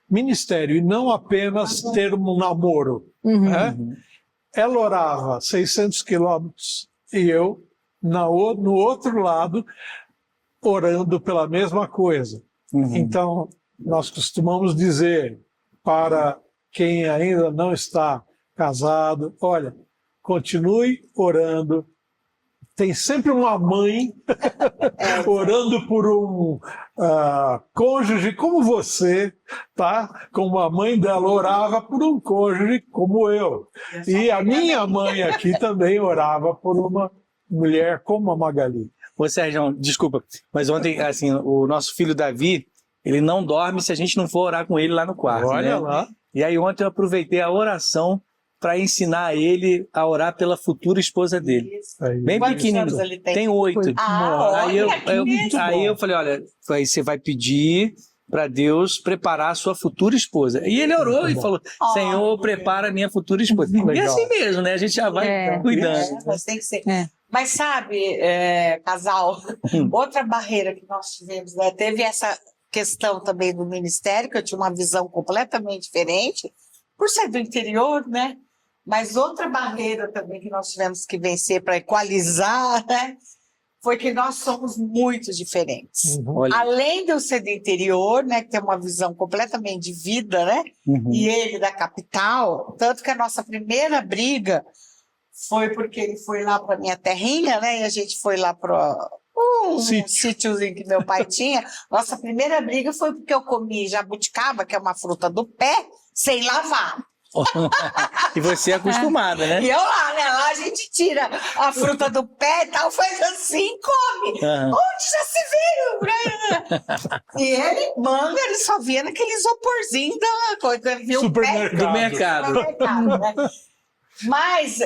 ministério e não apenas ter um namoro. Né? Ela orava 600 quilômetros e eu, no outro lado, orando pela mesma coisa. Então, nós costumamos dizer para quem ainda não está casado, olha, continue orando. Tem sempre uma mãe orando por um cônjuge como você, tá? Como a mãe dela orava por um cônjuge como eu. E a minha mãe aqui também orava por uma mulher como a Magali. Ô Sérgio, desculpa, mas ontem, assim, o nosso filho Davi, ele não dorme se a gente não for orar com ele lá no quarto. Olha né? lá. E aí ontem eu aproveitei a oração para ensinar ele a orar pela futura esposa dele. Bem pequenininho. Tem 8. Aí eu falei, olha, aí você vai pedir para Deus preparar a sua futura esposa. E ele orou e falou, Senhor, prepara a minha futura esposa. E assim mesmo, né? A gente já vai cuidando. Mas tem que ser. É. Mas sabe, casal, outra barreira que nós tivemos, né? Teve essa questão também do ministério, que eu tinha uma visão completamente diferente, por ser do interior, né? Mas outra barreira também que nós tivemos que vencer para equalizar, né? Foi que nós somos muito diferentes. Além de eu ser do interior, né, que tem uma visão completamente de vida, né? E ele da capital, tanto que a nossa primeira briga foi porque ele foi lá para minha terrinha, né? E a gente foi lá para um sítiozinho que meu pai tinha. Nossa primeira briga foi porque eu comi jabuticaba, que é uma fruta do pé, sem lavar. E você é acostumada, né? E eu lá, né? Lá a gente tira a fruta do pé e tal, faz assim, come. Onde já se viu? E ele, manga, ele só via naquele isoporzinho da coisa, viu? Supermercado. Do mercado. Né? Mas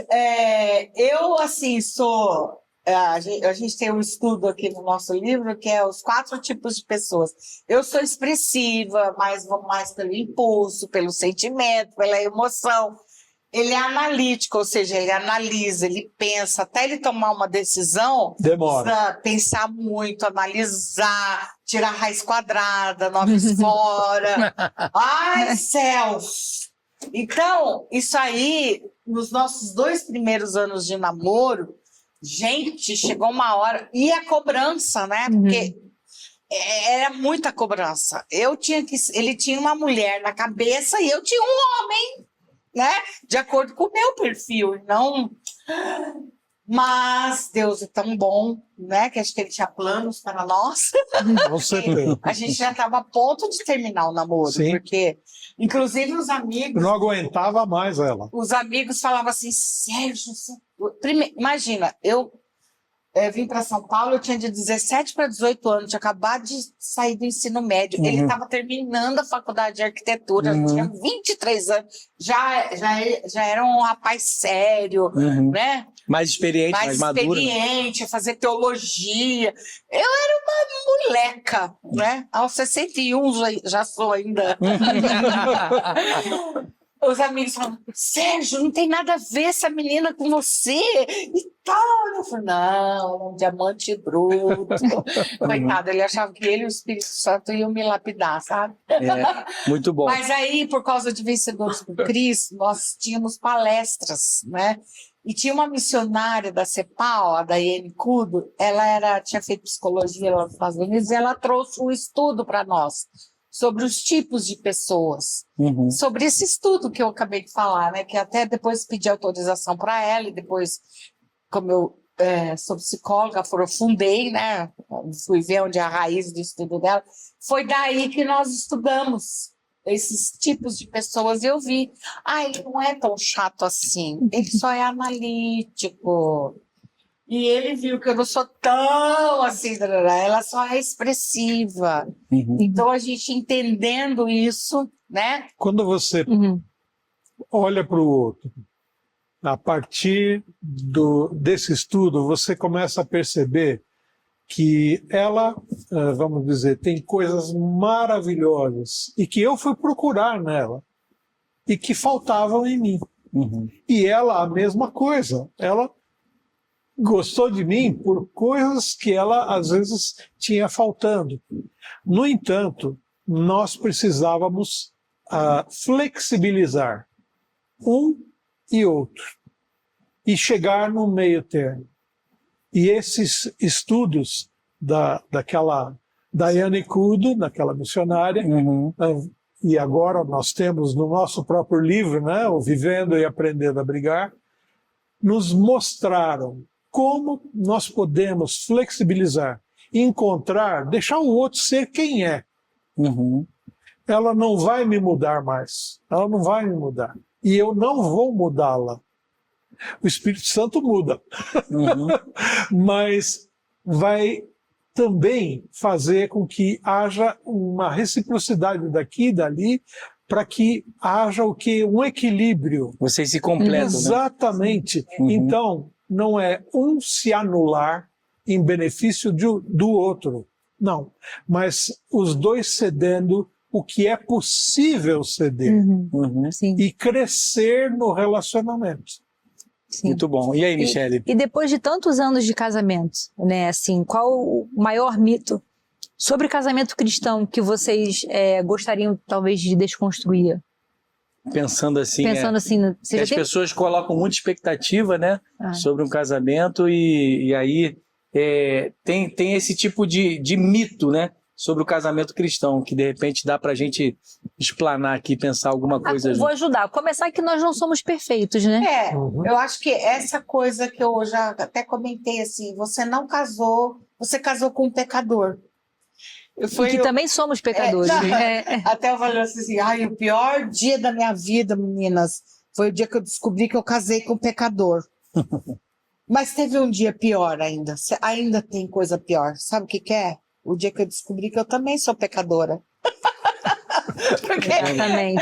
eu, assim, sou... A gente tem um estudo aqui no nosso livro que é os 4 tipos de pessoas. Eu sou expressiva, mas vou mais pelo impulso, pelo sentimento, pela emoção. Ele é analítico, ou seja, ele analisa, ele pensa, até ele tomar uma decisão, demora. Pensar muito, analisar, tirar raiz quadrada, 9 fora. Ai, céus! Então, isso aí, nos nossos 2 primeiros anos de namoro, gente, chegou uma hora... E a cobrança, né? Porque era muita cobrança. Ele tinha uma mulher na cabeça e eu tinha um homem, né? De acordo com o meu perfil. Não... Mas Deus é tão bom, né? Que acho que ele tinha planos para nós. Com certeza. A gente já estava a ponto de terminar o namoro. Sim. Porque, inclusive, os amigos... Não aguentava mais ela. Os amigos falavam assim, Sérgio... Imagina, eu vim para São Paulo, eu tinha de 17 para 18 anos, tinha acabado de sair do ensino médio. Ele estava terminando a faculdade de arquitetura, tinha 23 anos, já era um rapaz sério, né? Mais experiente, mais maduro. Fazer teologia. Eu era uma moleca, né? Aos 61 já sou ainda. Os amigos falavam, Sérgio, não tem nada a ver essa menina com você e tal. Eu falei, não, é um diamante bruto. Coitado, ele achava que ele e o Espírito Santo iam me lapidar, sabe? Muito bom. Mas aí, por causa de Vencedores por Cristo, nós tínhamos palestras, né? E tinha uma missionária da CEPAL, a Daiane Cudo, ela tinha feito psicologia lá nos Estados Unidos, e ela trouxe um estudo para nós sobre os tipos de pessoas, sobre esse estudo que eu acabei de falar, né? Que até depois pedi autorização para ela, e depois, como eu sou psicóloga, aprofundei, né? Fui ver onde é a raiz do estudo dela. Foi daí que nós estudamos esses tipos de pessoas, e eu vi, ele não é tão chato assim, ele só é analítico. E ele viu que eu não sou tão assim, ela só é expressiva. Então, a gente entendendo isso, né? Quando você olha para o outro, a partir desse estudo, você começa a perceber que ela, vamos dizer, tem coisas maravilhosas e que eu fui procurar nela e que faltavam em mim. E ela, a mesma coisa. Ela gostou de mim por coisas que ela, às vezes, tinha faltando. No entanto, nós precisávamos flexibilizar um e outro e chegar no meio termo. E esses estudos daquela Daiane Cudo, daquela missionária, e agora nós temos no nosso próprio livro, né, o Vivendo e Aprendendo a Brigar, nos mostraram como nós podemos flexibilizar, encontrar, deixar o outro ser quem é. Ela não vai me mudar mais. Ela não vai me mudar. E eu não vou mudá-la. O Espírito Santo muda. Mas vai também fazer com que haja uma reciprocidade daqui e dali, para que haja o quê? Um equilíbrio. Vocês se completam, Exatamente. Né? Então, não é um se anular em benefício do outro. Não, mas os dois cedendo o que é possível ceder Sim, e crescer no relacionamento. sim. Muito bom. E aí, Michele? E depois de tantos anos de casamento, né, assim, qual o maior mito sobre casamento cristão que vocês gostariam talvez de desconstruir? Pensando assim, Pensando assim, você que já as tem... pessoas colocam muita expectativa, né, Ah. sobre um casamento e aí tem esse tipo de mito, né, sobre o casamento cristão, que de repente dá pra gente explanar aqui, pensar alguma coisa Vou ajudar. Começar que nós não somos perfeitos, né? Eu acho que essa coisa que eu já até comentei assim, você não casou, você casou com um pecador. E que também somos pecadores. Até eu falei assim, o pior dia da minha vida, meninas, foi o dia que eu descobri que eu casei com um pecador. Mas teve um dia pior ainda. Ainda tem coisa pior. Sabe o que que é? O dia que eu descobri que eu também sou pecadora. Exatamente.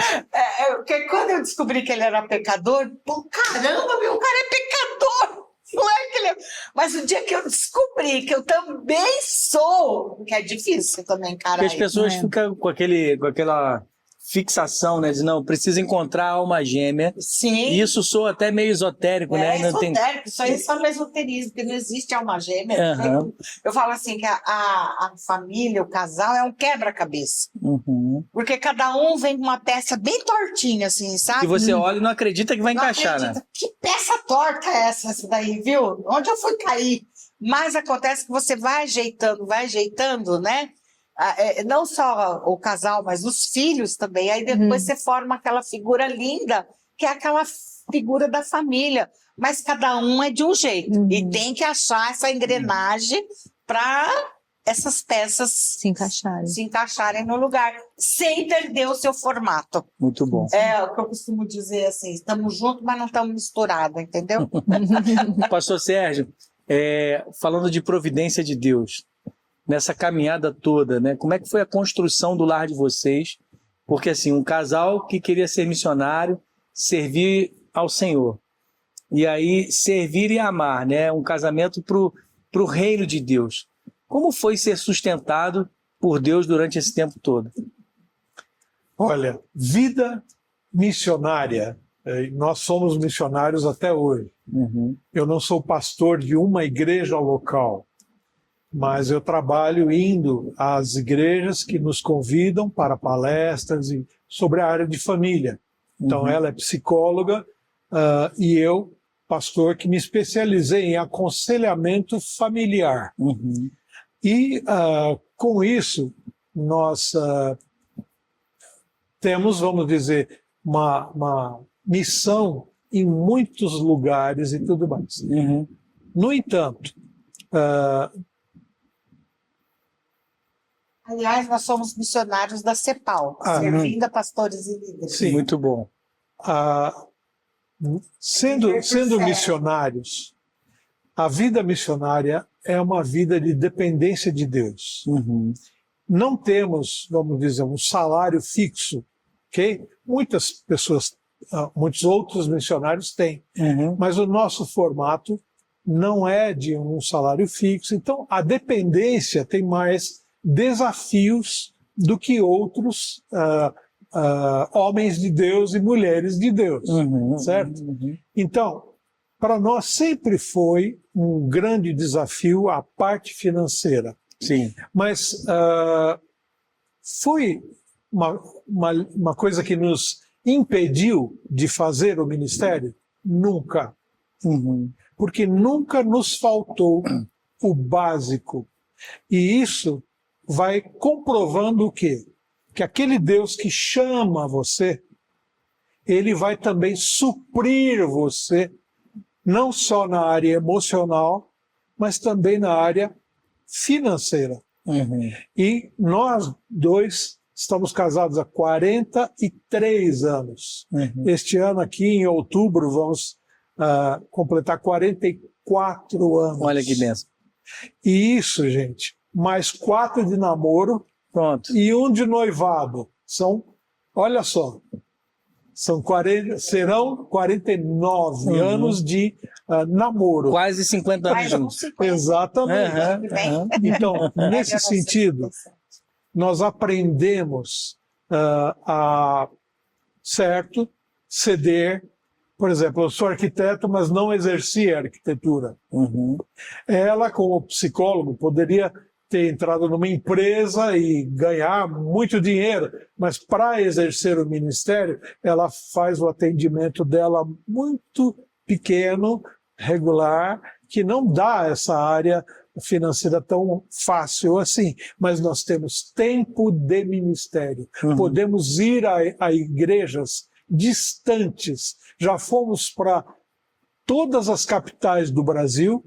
Porque quando eu descobri que ele era pecador, caramba, meu, o cara é pecador. Não é que ele é... Mas o dia que eu descobri que eu também sou, porque é difícil também, cara. Porque as pessoas ficam com aquela fixação, né? De não, precisa encontrar a alma gêmea. Sim. E isso soa até meio esotérico, né? Não tem... Isso aí é só esoterismo, porque não existe alma gêmea. Eu falo assim que a família, o casal é um quebra-cabeça. Porque cada um vem com uma peça bem tortinha, assim, sabe? Que você olha e não acredita que vai encaixar, né? Que peça torta é essa daí, viu? Onde eu fui cair? Mas acontece que você vai ajeitando, né? Não só o casal, mas os filhos também. Aí depois você forma aquela figura linda, que é aquela figura da família. Mas cada um é de um jeito. E tem que achar essa engrenagem para essas peças Se encaixarem no lugar, sem perder o seu formato. Muito bom. É o que eu costumo dizer assim, estamos juntos, mas não estamos misturados, entendeu? Pastor Sérgio, falando de providência de Deus, nessa caminhada toda, né? Como é que foi a construção do lar de vocês? Porque assim, um casal que queria ser missionário, servir ao Senhor, e aí servir e amar, né? Um casamento pro reino de Deus. Como foi ser sustentado por Deus durante esse tempo todo? Olha, vida missionária. Nós somos missionários até hoje. Eu não sou pastor de uma igreja local, mas eu trabalho indo às igrejas que nos convidam para palestras sobre a área de família. Então, ela é psicóloga e eu, pastor, que me especializei em aconselhamento familiar. E, com isso, nós temos, vamos dizer, uma missão em muitos lugares e tudo mais. No entanto, Aliás, nós somos missionários da CEPAL, servindo a pastores e líderes. Sim. Muito bom. Sendo missionários, a vida missionária é uma vida de dependência de Deus. Não temos, vamos dizer, um salário fixo, ok? Muitas pessoas, muitos outros missionários têm, mas o nosso formato não é de um salário fixo. Então, a dependência tem mais desafios do que outros homens de Deus e mulheres de Deus, certo? Então, para nós sempre foi um grande desafio a parte financeira. Sim. Mas foi uma coisa que nos impediu de fazer o ministério? Nunca. Porque nunca nos faltou o básico. E isso vai comprovando o quê? Que aquele Deus que chama você, ele vai também suprir você, não só na área emocional, mas também na área financeira. E nós dois estamos casados há 43 anos. Este ano aqui, em outubro, vamos completar 44 anos. Olha que benção. E isso, gente, mais 4 de namoro. Pronto. E 1 de noivado. São, olha só, Serão 49 anos de namoro. Quase 50 anos juntos. Exatamente. Então, nesse sentido, nós aprendemos a ceder. Por exemplo, eu sou arquiteto, mas não exerci a arquitetura. Ela, como psicólogo, poderia ter entrado numa empresa e ganhar muito dinheiro, mas para exercer o ministério, ela faz o atendimento dela muito pequeno, regular, que não dá essa área financeira tão fácil assim, mas nós temos tempo de ministério. Podemos ir a igrejas distantes. Já fomos para todas as capitais do Brasil,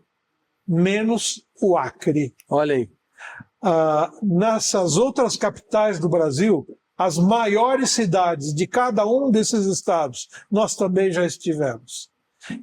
menos o Acre. Olha aí. Nessas outras capitais do Brasil, as maiores cidades de cada um desses estados, nós também já estivemos.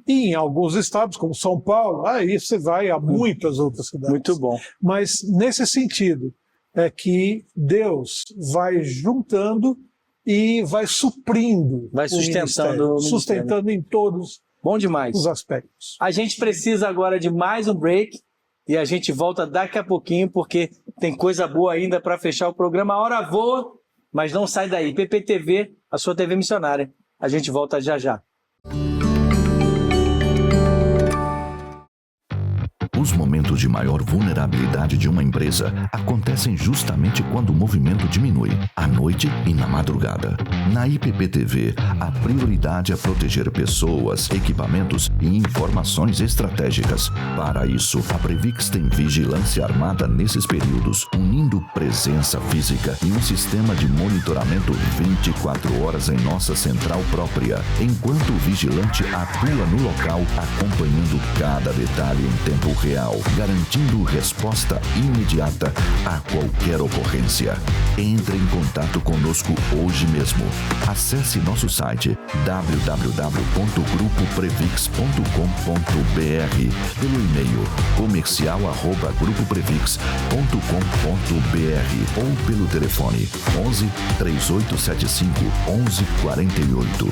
E em alguns estados, como São Paulo, aí você vai a muitas outras cidades. Muito bom. Mas nesse sentido, é que Deus vai juntando e vai suprindo, vai sustentando em todos bom demais. Os aspectos. A gente precisa agora de mais um break e a gente volta daqui a pouquinho, porque tem coisa boa ainda para fechar o programa. A hora voa, mas não sai daí. PPTV, a sua TV missionária. A gente volta já já. Os momentos de maior vulnerabilidade de uma empresa acontecem justamente quando o movimento diminui, à noite e na madrugada. Na IPPTV, a prioridade é proteger pessoas, equipamentos e informações estratégicas. Para isso, a Previx tem vigilância armada nesses períodos, unindo presença física e um sistema de monitoramento 24 horas em nossa central própria, enquanto o vigilante atua no local, acompanhando cada detalhe em tempo real, garantindo resposta imediata a qualquer ocorrência. Entre em contato conosco hoje mesmo. Acesse nosso site www.grupoprevix.com.br, pelo e-mail comercial@grupoprevix.com.br ou pelo telefone 11 3875 1148.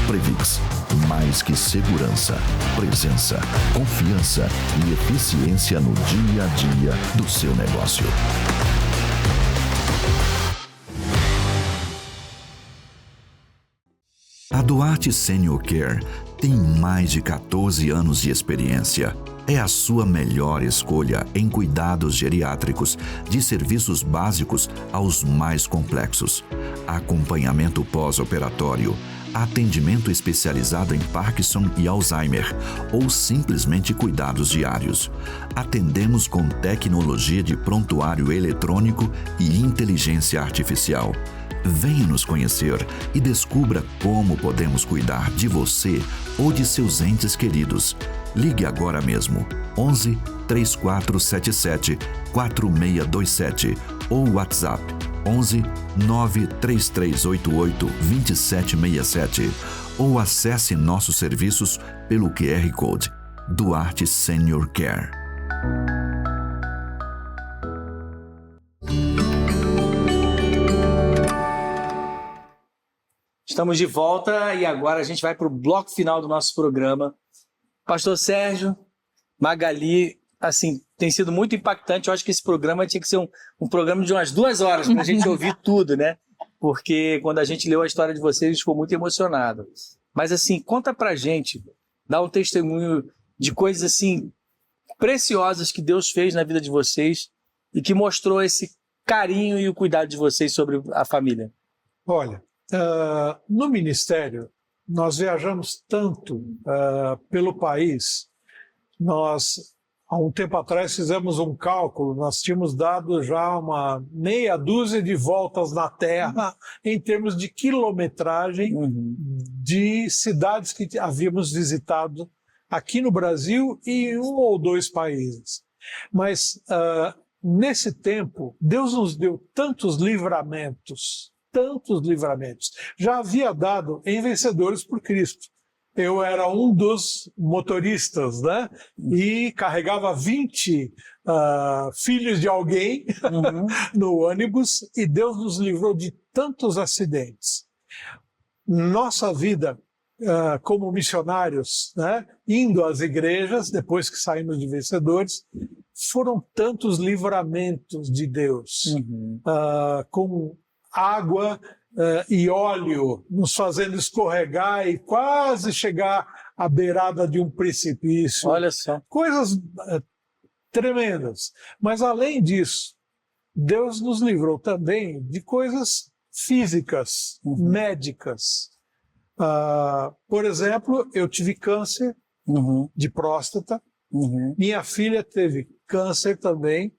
Previx, mais que segurança, presença, confiança e eficiência no dia a dia do seu negócio. A Duarte Senior Care tem mais de 14 anos de experiência. É a sua melhor escolha em cuidados geriátricos, de serviços básicos aos mais complexos. Acompanhamento pós-operatório, atendimento especializado em Parkinson e Alzheimer, ou simplesmente cuidados diários. Atendemos com tecnologia de prontuário eletrônico e inteligência artificial. Venha nos conhecer e descubra como podemos cuidar de você ou de seus entes queridos. Ligue agora mesmo, 11 3477 4627 ou WhatsApp 11 93388 2767 ou acesse nossos serviços pelo QR Code Duarte Senior Care. Estamos de volta e agora a gente vai para o bloco final do nosso programa. Pastor Sérgio, Magali, assim, tem sido muito impactante. Eu acho que esse programa tinha que ser um programa de umas 2 horas para a gente ouvir tudo, né? Porque quando a gente leu a história de vocês, a gente ficou muito emocionado. Mas assim, conta pra gente, dá um testemunho de coisas assim preciosas que Deus fez na vida de vocês e que mostrou esse carinho e o cuidado de vocês sobre a família. Olha, no ministério, nós viajamos tanto pelo país. Nós, há um tempo atrás, fizemos um cálculo. Nós tínhamos dado já uma meia dúzia de voltas na Terra em termos de quilometragem de cidades que havíamos visitado aqui no Brasil e em 1 ou 2 países. Mas, nesse tempo, Deus nos deu tantos livramentos. Já havia dado em Vencedores por Cristo. Eu era um dos motoristas, né? E carregava 20 filhos de alguém no ônibus, e Deus nos livrou de tantos acidentes. nossa vida como missionários, né, indo às igrejas, depois que saímos de vencedores, foram tantos livramentos de Deus, com água e óleo, nos fazendo escorregar e quase chegar à beirada de um precipício. Olha só. Coisas tremendas. Mas, além disso, Deus nos livrou também de coisas físicas, médicas. Por exemplo, eu tive câncer de próstata. Minha filha teve câncer também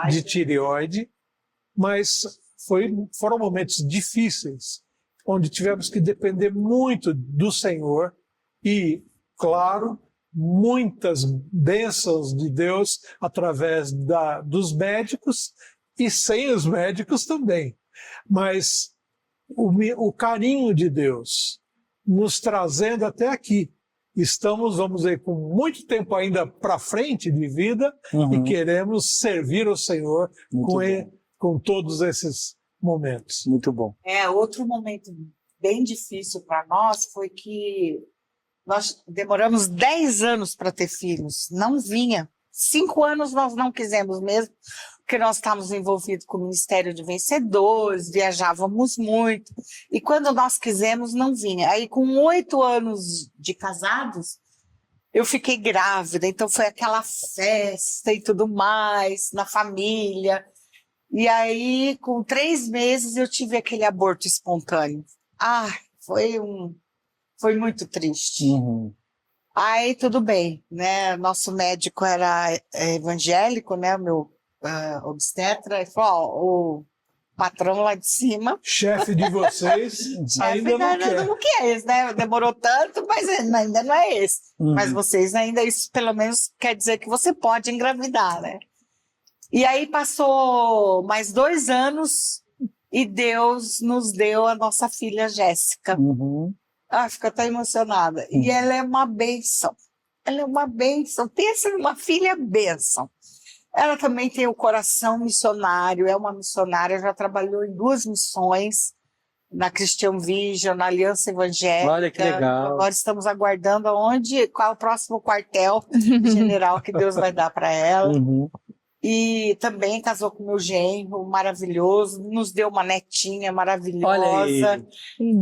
de tireoide. Mas foram momentos difíceis, onde tivemos que depender muito do Senhor e, claro, muitas bênçãos de Deus através dos médicos e sem os médicos também. Mas o carinho de Deus nos trazendo até aqui. Estamos, vamos dizer, com muito tempo ainda para frente de vida e queremos servir ao Senhor com todos esses momentos. Muito bom. Outro momento bem difícil para nós foi que nós demoramos 10 anos para ter filhos. Não vinha. 5 anos nós não quisemos mesmo, porque nós estávamos envolvidos com o Ministério de Vencedores, viajávamos muito. E quando nós quisemos, não vinha. Aí, com 8 anos de casados, eu fiquei grávida. Então, foi aquela festa e tudo mais, na família. E aí, com 3 meses, eu tive aquele aborto espontâneo. Foi muito triste. Aí, tudo bem, né? Nosso médico era evangélico, né? O meu obstetra. Ele falou, o patrão lá de cima... Chefe de vocês ainda não quer. Não quer esse, né? Demorou tanto, mas ainda não é esse. Mas vocês ainda, isso pelo menos quer dizer que você pode engravidar, né? E aí passou mais 2 anos e Deus nos deu a nossa filha Jéssica. Fico até emocionada. E ela é uma bênção. Ela é uma bênção. Pensa numa filha bênção. Ela também tem o coração missionário, é uma missionária, já trabalhou em 2 missões, na Christian Vision, na Aliança Evangélica. Olha que legal. Agora estamos aguardando qual é o próximo quartel general que Deus vai dar para ela. E também casou com meu genro, maravilhoso, nos deu uma netinha maravilhosa. Olha aí.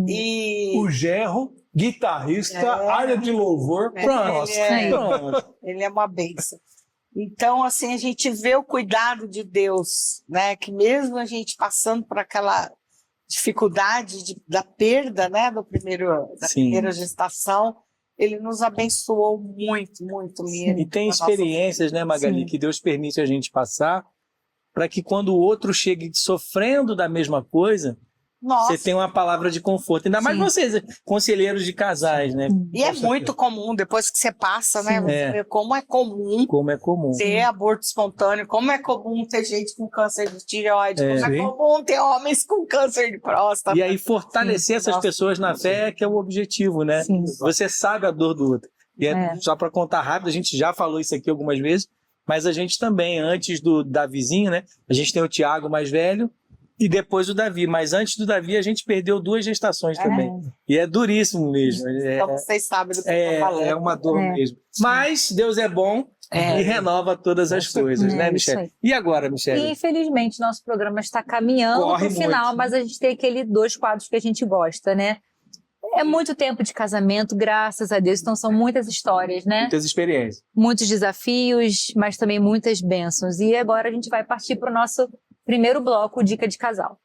E o genro, guitarrista, área de louvor, ele é uma bênção. Então, assim, a gente vê o cuidado de Deus, né? Que mesmo a gente passando por aquela dificuldade da perda, né? Da primeira gestação, ele nos abençoou muito, muito mesmo. E tem experiências, né, Magali, que Deus permite a gente passar para que quando o outro chegue sofrendo da mesma coisa, você tem uma palavra de conforto. Ainda mais vocês, conselheiros de casais, né? E é muito comum, depois que você passa, né? Você vê como é comum ter aborto espontâneo, como é comum ter gente com câncer de tireoide, como é comum ter homens com câncer de próstata. E aí fortalecer essas pessoas na fé, que é o objetivo, né? Você sabe a dor do outro. E só para contar rápido, a gente já falou isso aqui algumas vezes, mas a gente também, antes do Davizinho, né? A gente tem o Tiago mais velho, e depois o Davi, mas antes do Davi a gente perdeu 2 gestações também. E é duríssimo mesmo. Então vocês sabem do que eu tô falando. É uma dor mesmo. Mas Deus é bom e renova todas as coisas, né, Michele? E agora, Michele? E infelizmente nosso programa está caminhando para o final, mas a gente tem aqueles 2 quadros que a gente gosta, né? É muito tempo de casamento, graças a Deus, então são muitas histórias, né? Muitas experiências. Muitos desafios, mas também muitas bênçãos. E agora a gente vai partir para o nosso primeiro bloco, Dica de Casal.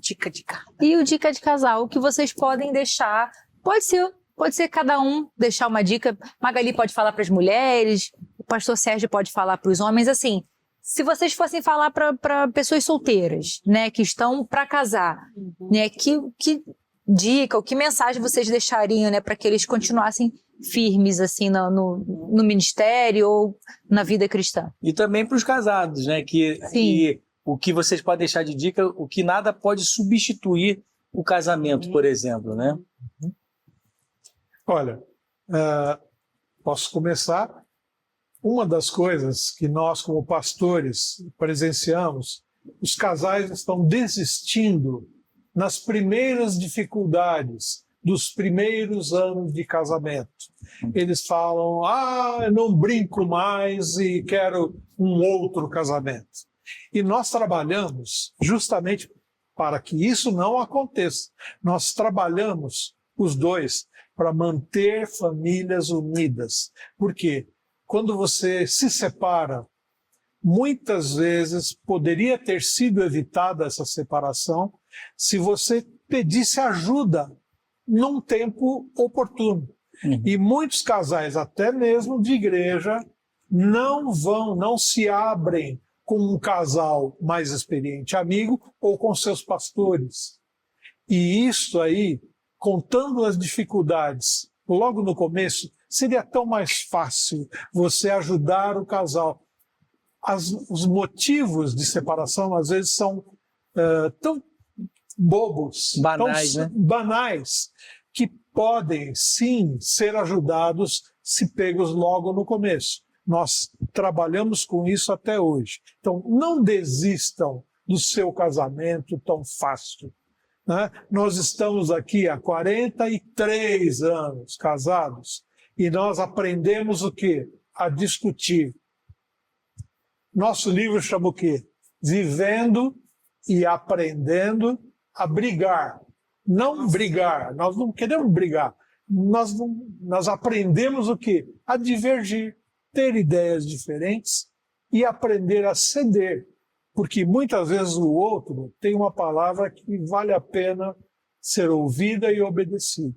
Dica de casal. E o Dica de Casal, o que vocês podem deixar, pode ser cada um deixar uma dica. Magali pode falar para as mulheres, o pastor Sérgio pode falar para os homens, assim, se vocês fossem falar para pessoas solteiras, né, que estão para casar, né, que dica, ou que mensagem vocês deixariam, né, para que eles continuassem firmes assim no ministério ou na vida cristã? E também para os casados, né, que o que vocês podem deixar de dica, o que nada pode substituir o casamento, por exemplo, né? Olha, Posso começar? Uma das coisas que nós, como pastores, presenciamos, os casais estão desistindo nas primeiras dificuldades dos primeiros anos de casamento. Eles falam, eu não brinco mais e quero um outro casamento. E nós trabalhamos justamente para que isso não aconteça. Nós trabalhamos os dois para manter famílias unidas. Por quê? Quando você se separa, muitas vezes poderia ter sido evitada essa separação se você pedisse ajuda num tempo oportuno. E muitos casais, até mesmo de igreja, não se abrem com um casal mais experiente, amigo, ou com seus pastores. E isso aí, contando as dificuldades, logo no começo, seria tão mais fácil você ajudar o casal. Os motivos de separação, às vezes, são tão bobos, banais, tão banais, que podem, sim, ser ajudados se pegos logo no começo. Nós trabalhamos com isso até hoje. Então, não desistam do seu casamento tão fácil. Né? Nós estamos aqui há 43 anos casados e nós aprendemos o quê? A discutir. Nosso livro chama o quê? Vivendo e aprendendo a brigar. Não brigar, nós não queremos brigar. Nós aprendemos o quê? A divergir, ter ideias diferentes e aprender a ceder. Porque muitas vezes o outro tem uma palavra que vale a pena ser ouvida e obedecida.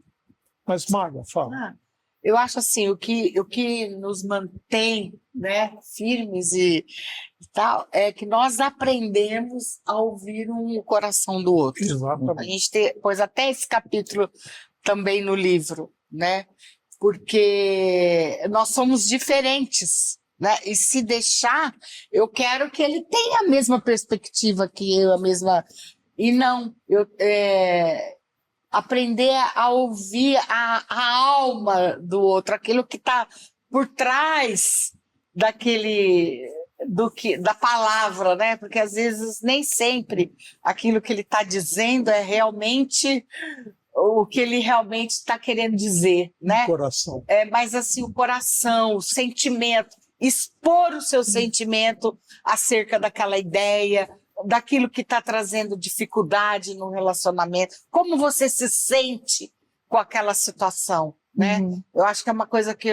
Mas, Marga, fala. Eu acho assim, o que nos mantém, né, firmes e tal, é que nós aprendemos a ouvir o coração do outro. Exatamente. A gente pôs até esse capítulo também no livro, né? Porque nós somos diferentes, né? E se deixar, eu quero que ele tenha a mesma perspectiva que eu, a mesma... E não, aprender a ouvir a alma do outro, aquilo que está por trás da palavra, né? Porque às vezes nem sempre aquilo que ele está dizendo é realmente o que ele realmente está querendo dizer, né? O coração. Mas assim, o coração, o sentimento, expor o seu sentimento acerca daquela ideia, daquilo que está trazendo dificuldade no relacionamento, como você se sente com aquela situação, né? Eu acho que é uma coisa que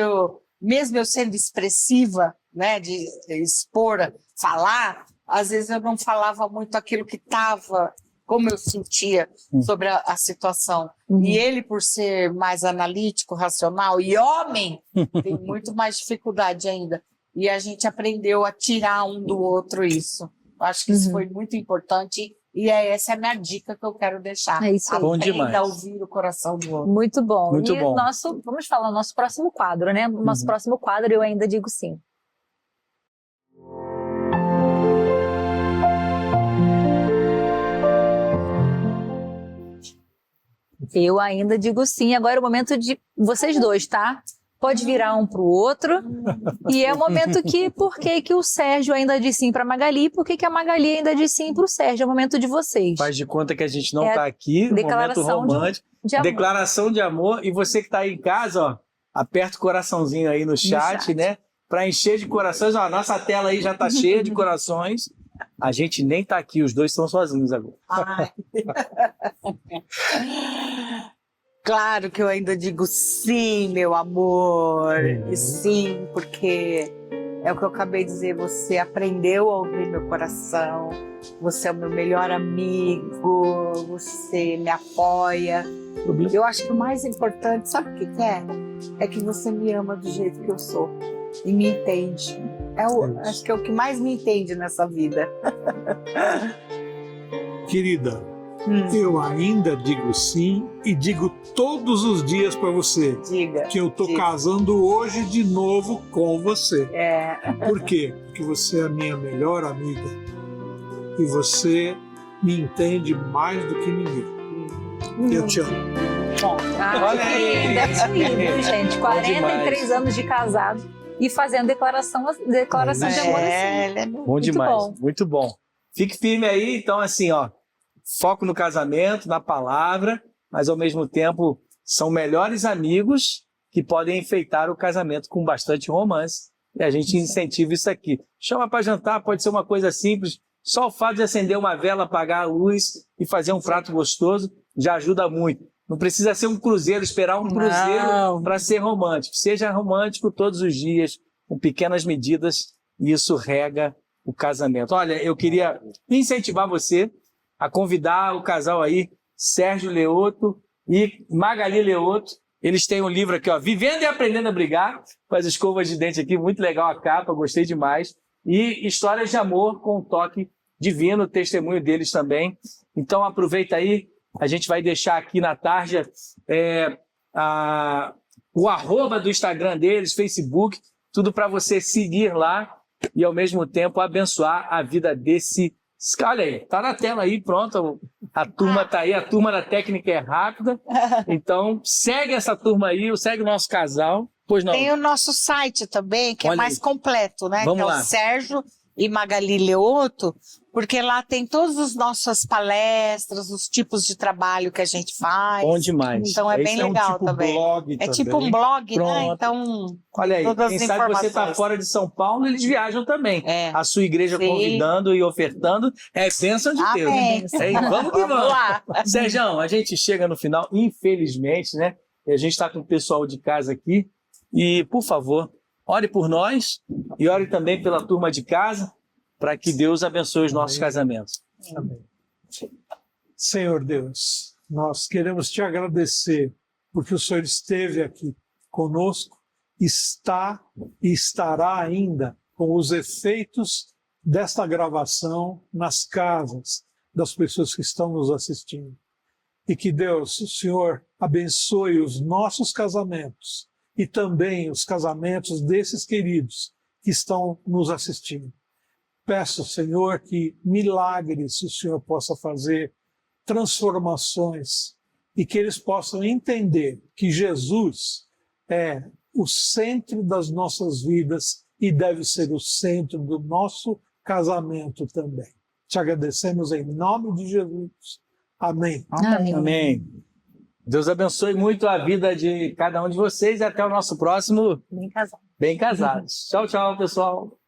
mesmo eu sendo expressiva, né, de expor, falar, às vezes eu não falava muito aquilo que estava, como eu sentia sobre a situação. E ele, por ser mais analítico, racional e homem, tem muito mais dificuldade ainda. E a gente aprendeu a tirar um do outro isso. Acho que isso foi muito importante e essa é a minha dica que eu quero deixar. É isso aí. Bom demais. Aprenda a ouvir o coração do outro. Muito bom. Muito bom. Vamos falar do nosso próximo quadro, né? Nosso próximo quadro, eu ainda digo sim. Eu ainda digo sim. Agora é o momento de vocês dois, tá? Pode virar um para o outro. E é o momento que, por que o Sérgio ainda diz sim para a Magali, por que a Magali ainda diz sim para o Sérgio? É o momento de vocês. Faz de conta que a gente não está aqui, no momento romântico. De amor. Declaração de amor. E você que está aí em casa, ó, aperta o coraçãozinho aí no chat, né? Para encher de corações. Ó, a nossa tela aí já está cheia de corações. A gente nem está aqui, os dois estão sozinhos agora. Claro que eu ainda digo sim, meu amor. E sim, porque é o que eu acabei de dizer. Você aprendeu a ouvir meu coração. Você é o meu melhor amigo. Você me apoia. Eu acho que o mais importante, sabe o que é? É que você me ama do jeito que eu sou. E me entende. Acho que é o que mais me entende nessa vida. Querida, eu ainda digo sim e digo todos os dias para você. Diga. Que eu tô casando hoje de novo com você. Por quê? Porque você é a minha melhor amiga. E você me entende mais do que ninguém. Eu te amo. bom. Olha aí. Deve ser lindo, gente. 43 anos de casado e fazendo declaração de amor assim. Bom demais, bom. muito bom. Fique firme aí, então assim, ó, foco no casamento, na palavra, mas ao mesmo tempo são melhores amigos que podem enfeitar o casamento com bastante romance. E a gente incentiva isso aqui. Chama para jantar, pode ser uma coisa simples. Só o fato de acender uma vela, apagar a luz e fazer um prato gostoso já ajuda muito. Não precisa ser um cruzeiro, esperar um cruzeiro para ser romântico. Seja romântico todos os dias, com pequenas medidas, e isso rega o casamento. Olha, eu queria incentivar você a convidar o casal aí, Sérgio Leoto e Magali Leoto. Eles têm um livro aqui, ó, Vivendo e Aprendendo a Brigar, com as escovas de dente aqui, muito legal a capa, gostei demais. E Histórias de Amor com um toque divino, o testemunho deles também. Então aproveita aí, a gente vai deixar aqui na tarja o arroba do Instagram deles, Facebook, tudo para você seguir lá e ao mesmo tempo abençoar a vida desse... Olha aí, tá na tela aí, pronto, a turma tá aí, a turma da técnica é rápida, então segue essa turma aí, segue o nosso casal. Pois não. Tem o nosso site também, que Olha é mais aí. completo, né? Vamos que é lá. o Sérgio e Magali Leoto, porque lá tem todas as nossas palestras, os tipos de trabalho que a gente faz. Bom demais. Então é bem legal tipo também. blog É também. tipo um blog, Pronto. né? Então, Olha aí, todas quem as sabe você está informações. fora de São Paulo, eles viajam também. É. A sua igreja Sim. convidando e ofertando é bênção de Amém. Deus. É, vamos que vamos. lá. Sérgio, a gente chega no final, infelizmente, né? E a gente está com o pessoal de casa aqui. E, por favor, ore por nós e ore também pela turma de casa, para que Deus abençoe os nossos casamentos. Amém. Senhor Deus, nós queremos te agradecer porque o Senhor esteve aqui conosco, está e estará ainda com os efeitos desta gravação nas casas das pessoas que estão nos assistindo. E que Deus, o Senhor, abençoe os nossos casamentos e também os casamentos desses queridos que estão nos assistindo. Peço, Senhor, que milagres o Senhor possa fazer, transformações, e que eles possam entender que Jesus é o centro das nossas vidas e deve ser o centro do nosso casamento também. Te agradecemos em nome de Jesus. Amém. Amém. Amém. Deus abençoe muito a vida de cada um de vocês e até o nosso próximo Bem casado. Bem Casados. Tchau, tchau, pessoal.